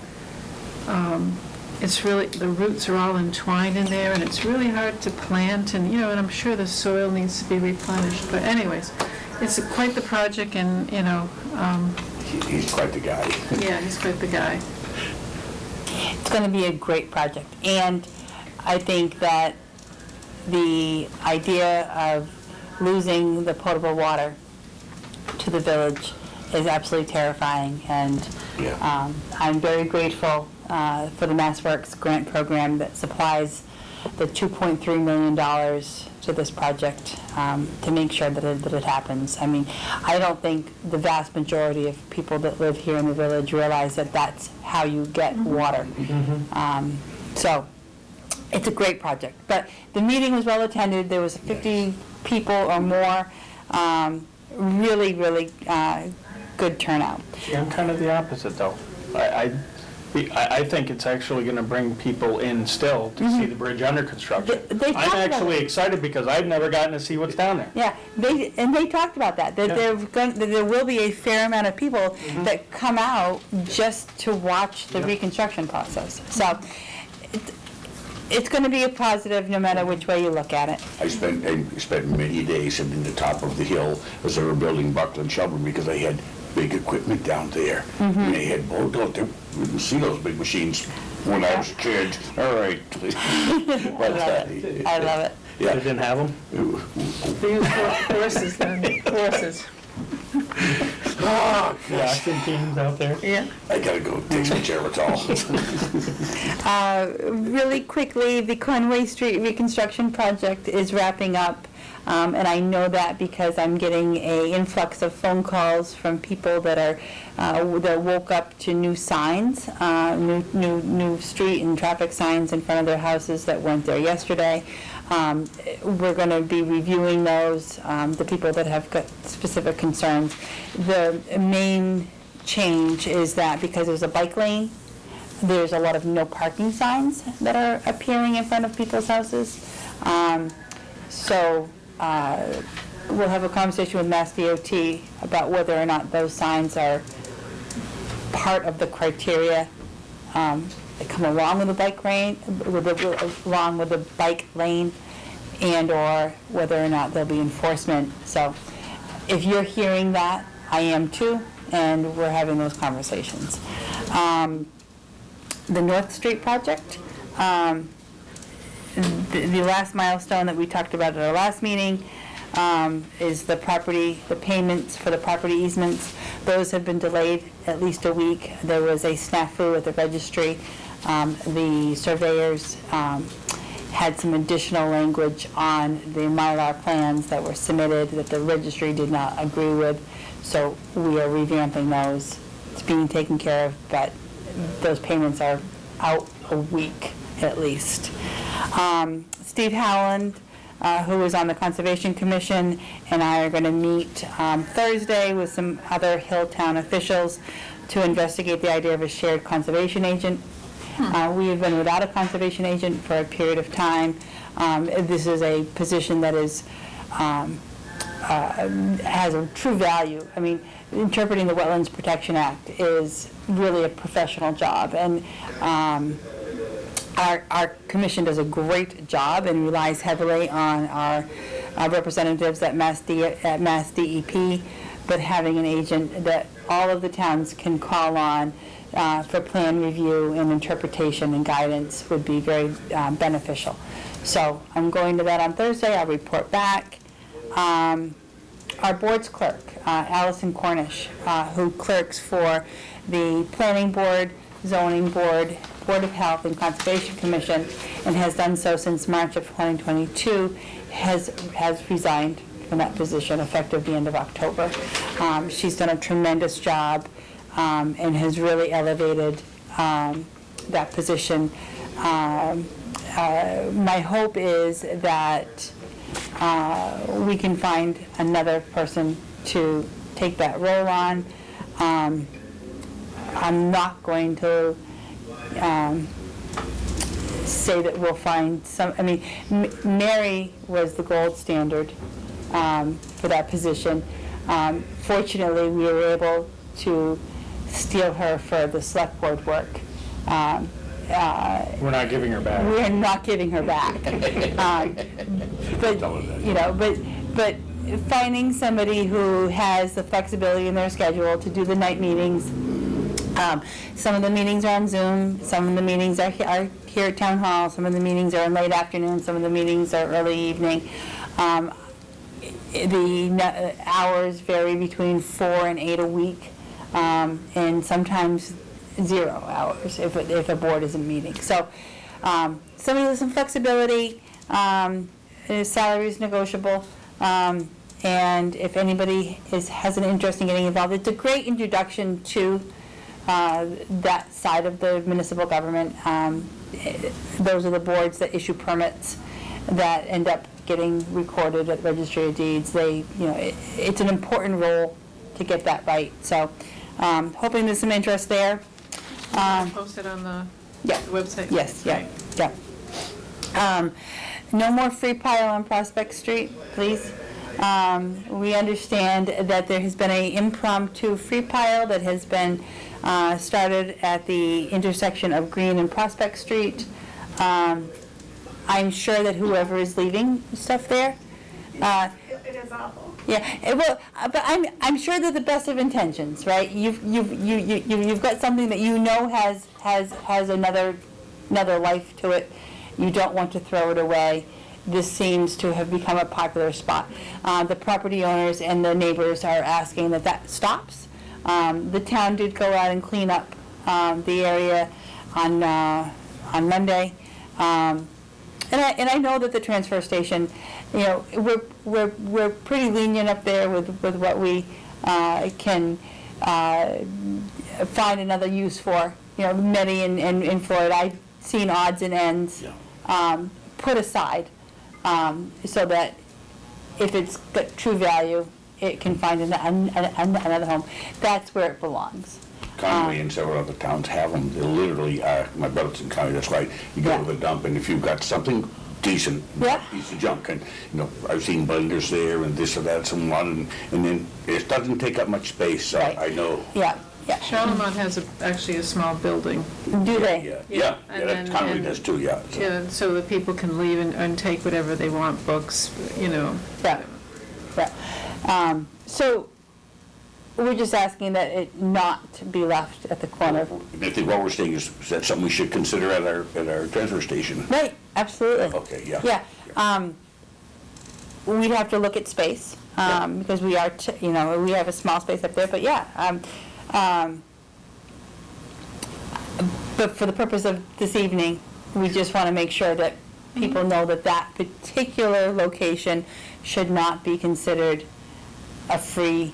it's really, the roots are all entwined in there, and it's really hard to plant, and, you know, and I'm sure the soil needs to be replenished. But anyways, it's quite the project, and, you know. He's quite the guy. Yeah, he's quite the guy. It's going to be a great project, and I think that the idea of losing the potable water to the village is absolutely terrifying, and I'm very grateful for the MassWorks grant program that supplies the $2.3 million to this project to make sure that it happens. I mean, I don't think the vast majority of people that live here in the village realize that that's how you get water. So it's a great project. But the meeting was well attended. There was 50 people or more. Really, really good turnout. Yeah, I'm kind of the opposite, though. I think it's actually going to bring people in still to see the bridge under construction. They talked I'm about actually it. excited because I've never gotten to see what's down there. Yeah, they talked about that that there will be a fair amount of people that come out just to watch the reconstruction process. So it's going to be a positive no matter which way you look at it. I spent many days sitting in the top of the hill as they were building Buckland Shelburne, because they had big equipment down there. And they had, we didn't see those big machines when I was a kid. All right. I love it. They didn't have them? They use horses then, horses. Oh, The action teams out there? Yeah. I gotta go take some Geritol. Really quickly, the Conway Street reconstruction project is wrapping up. And I know that because I'm getting an influx of phone calls from people that are that woke up to new signs, new street and traffic signs in front of their houses that weren't there yesterday. We're going to be reviewing those. The people that have got specific concerns. The main change is that because there's a bike lane, there's a lot of no parking signs that are appearing in front of people's houses. So we'll have a conversation with Mass DOT about whether or not those signs are part of the criteria that come along with the bike lane, along with the bike lane, and/or whether or not there'll be enforcement. So if you're hearing that, I am too, and we're having those conversations. The North Street project, the last milestone that we talked about at our last meeting is the payments for the property easements. Those have been delayed at least a week. There was a snafu at the registry. The surveyors had some additional language on the Mylar plans that were submitted that the registry did not agree with, so we are revamping those. It's being taken care of, but those payments are out a week at least. Steve Howland, who is on the Conservation Commission, and I are going to meet Thursday with some other Hilltown officials to investigate the idea of a shared conservation agent. We have been without a conservation agent for a period of time. This is a position that is has a true value. I mean, interpreting the Wetlands Protection Act is really a professional job, and our commission does a great job and relies heavily on our representatives at Mass DEP, but having an agent that all of the towns can call on for plan review and interpretation and guidance would be very beneficial. So I'm going to that on Thursday. I'll report back. Our board's clerk, Allison Cornish, who clerks for the Planning Board, Zoning Board, Board of Health, and Conservation Commission, and has done so since March of 2022, has resigned from that position effective the end of October. She's done a tremendous job and has really elevated that position. My hope is that we can find another person to take that role on. I'm not going to say that we'll find some, I mean, Mary was the gold standard for that position. Fortunately, we were able to steal her for the select board work. We're not giving her back. We're not giving her back. But, you know, but finding somebody who has the flexibility in their schedule to do the night meetings. Some of the meetings are on Zoom, some of the meetings are here at Town Hall, some of the meetings are in late afternoon, some of the meetings are early evening. The hours vary between 4 and 8 a week, and sometimes 0 hours if a board isn't meeting. So somebody with some flexibility, salary is negotiable, and if anybody has an interest in getting involved, it's a great introduction to that side of the municipal government. Those are the boards that issue permits that end up getting recorded at the Registry of Deeds. It's an important role to get that right. So hoping there's some interest there. Posted on the Yeah. website? Yes, yeah. No more free pile on Prospect Street, please. We understand that there has been an impromptu free pile that has been started at the intersection of Green and Prospect Street. I'm sure that whoever is leaving stuff there. It is awful. Yeah, well, but I'm sure they're the best of intentions, right? You've got something that you know has another life to it. You don't want to throw it away. This seems to have become a popular spot. The property owners and the neighbors are asking that stops. The town did go out and clean up the area on Monday. And I know that the transfer station, we're pretty lenient up there with what we can find another use for. Many in Florida, I've seen odds and ends put aside so that if it's got true value, it can find another home. That's where it belongs. Conway and several other towns have them. They literally are, my brother's in Conway, that's right. You go to the dump, and if you've got something decent Yeah. piece of junk. And, you know, I've seen blenders there and this or that, and then it doesn't take up much space, so Right. I know. Yeah, yeah. Charlemont has actually a small building. Do they? Yeah, and that then- Conway and- does too, yeah. So. Yeah, so that people can leave and take whatever they want, books, you know. Yeah, yeah. So we're just asking that it not be left at the corner. I think what we're saying is that something we should consider at our transfer station? Right, absolutely. Okay, yeah. Yeah. We'd have to look at space, because we are, we have a small space up there, but yeah. But for the purpose of this evening, we just want to make sure that people know that that particular location should not be considered a free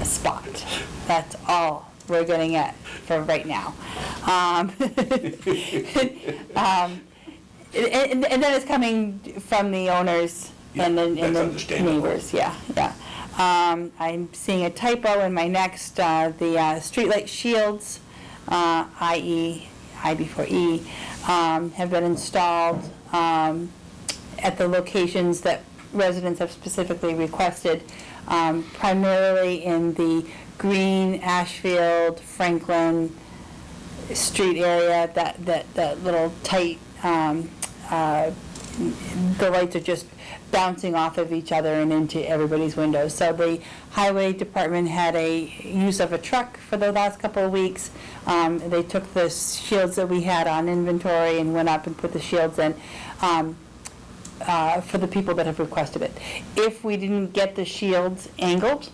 spot. That's all we're getting at for right now. And that is coming from the owners and that's the understandable. neighbors, yeah. I'm seeing a typo in my next, the streetlight shields, i.e., I before E, have been installed at the locations that residents have specifically requested, primarily in the Green, Ashfield, Franklin street area, that little tight, the lights are just bouncing off of each other and into everybody's windows. So the highway department had a use of a truck for the last couple of weeks. They took the shields that we had on inventory and went up and put the shields in for the people that have requested it. If we didn't get the shields angled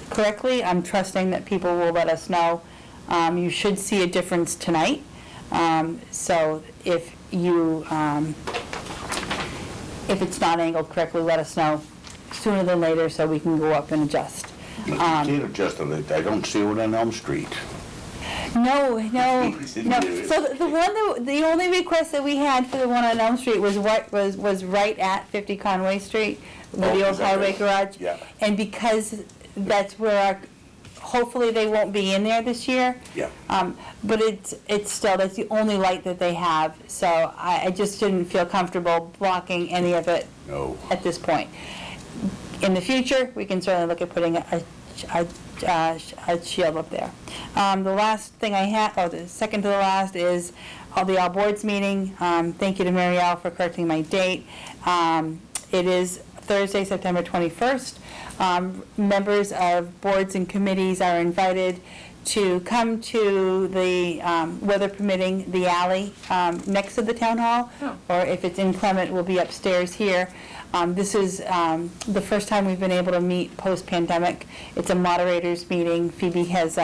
correctly, I'm trusting that people will let us know. You should see a difference tonight. So if you, if it's not angled correctly, let us know sooner than later so we can go up and adjust. You can't adjust it. I don't see it on Elm Street. No. So the only request that we had for the one on Elm Street was right at 50 Conway Street, with the Oh, old is that highway right? garage. Yeah. And because that's where hopefully they won't be in there this year. Yeah. But it's still, that's the only light that they have, so I just didn't feel comfortable blocking any of it No. at this point. In the future, we can certainly look at putting a shield up there. The last thing I had, the second to the last, is the all boards meeting. Thank you to Marielle for correcting my date. It is Thursday, September 21st. Members of boards and committees are invited to come to the, weather permitting, the alley next to the town hall, or if it's inclement, we'll be upstairs here. This is the first time we've been able to meet post-pandemic. It's a moderators meeting. Phoebe has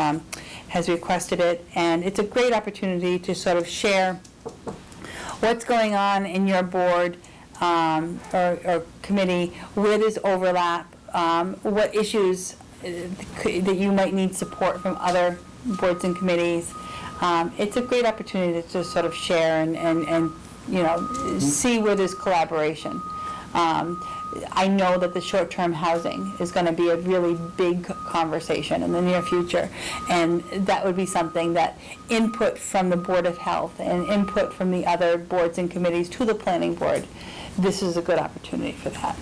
requested it, and it's a great opportunity to sort of share what's going on in your board or committee, where there's overlap, what issues that you might need support from other boards and committees. It's a great opportunity to just sort of share and see where there's collaboration. I know that the short-term housing is going to be a really big conversation in the near future, and that would be something that input from the Board of Health and input from the other boards and committees to the planning board, this is a good opportunity for that.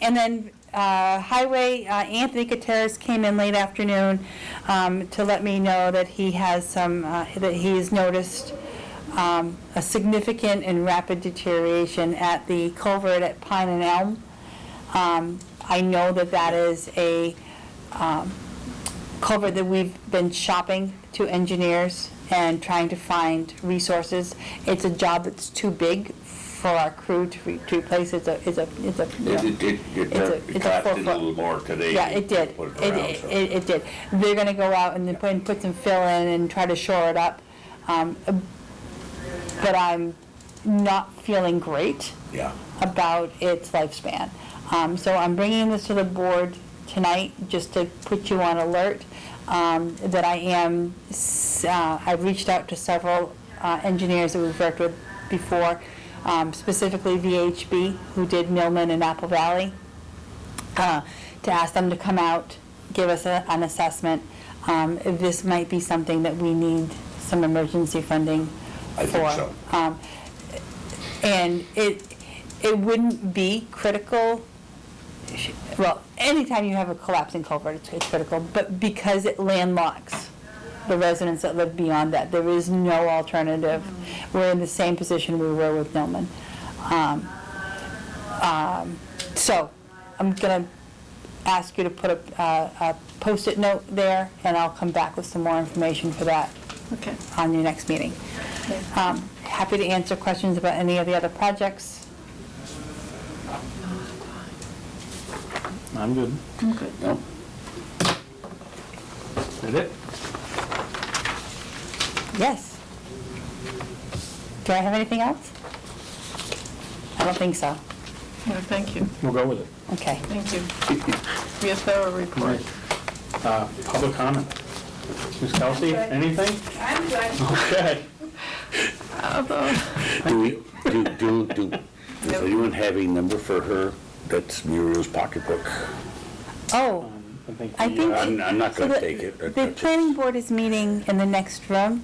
And then Highway, Anthony Kateris came in late afternoon to let me know that he has that he has noticed a significant and rapid deterioration at the culvert at Pine and Elm. I know that is a culvert that we've been shopping to engineers and trying to find resources. It's a job that's too big for our crew to replace. It collapsed a little more today. Yeah, it did. It did. They're going to go out and put some fill in and try to shore it up. But I'm not feeling great about its lifespan. So I'm bringing this to the board tonight just to put you on alert that I've reached out to several engineers that we've worked with before, specifically VHB, who did Millman and Apple Valley, to ask them to come out, give us an assessment. If this might be something that we need some emergency funding I for. think so. And it wouldn't be critical, well, anytime you have a collapsing culvert, it's critical, but because it landlocks the residents that live beyond that, there is no alternative. We're in the same position we were with Millman. So I'm going to ask you to put a Post-it note there, and I'll come back with some more information for that Okay. on your next meeting. Happy to answer questions about any of the other projects. I'm good. Okay. No? Is it? Yes. Do I have anything else? I don't think so. No, thank you. We'll go with it. Okay. Thank you. Be a thorough report. Public comment. Ms. Kelsey, anything? I'm good. Okay. Does anyone have a number for her that's Muriel's pocketbook? Oh, I think. I'm not gonna so take it. The planning board is meeting in the next room,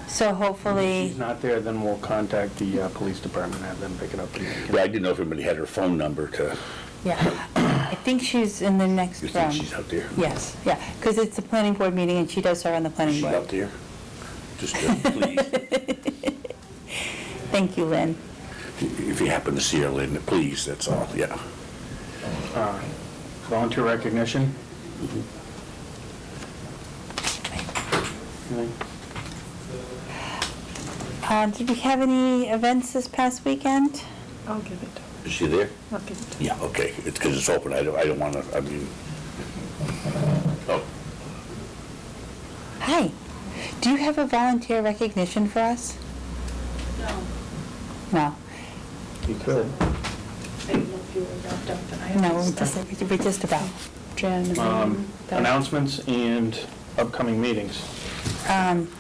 so If hopefully, she's not there, then we'll contact the police department, have them pick it up. Yeah, I didn't know if anybody had her phone number to, yeah. I think she's in the next you room. think she's out there? Yes, yeah, because it's a planning board meeting and she does serve on the planning She's board. out there? Just, please, Thank you, Lynn. if you happen to see her, Lynn, please, that's all, yeah. Volunteer recognition? Anything? Did we have any events this past weekend? I'll give it to her. Is she there? I'll give it to her. Yeah, okay, it's because it's open, I don't want to, I mean, oh, Hi. Do you have a volunteer recognition for us? No, No. You could. I didn't know if you were wrapped up, and I have No, stuff. we're just about. Jen, Announcements and upcoming meetings.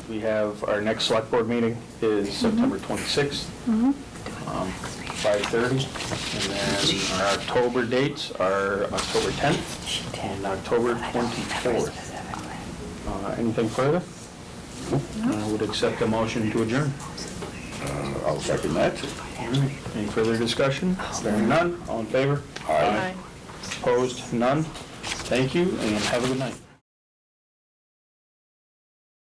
We have, our next select board meeting is September 26th, 5:30. And then our October dates are October 10th and October 24th. Anything further? I would accept a motion to adjourn. I'll second that. Any further discussion? Hearing none, all in favor? Aye. Aye. Opposed? None? Thank you, and have a good night.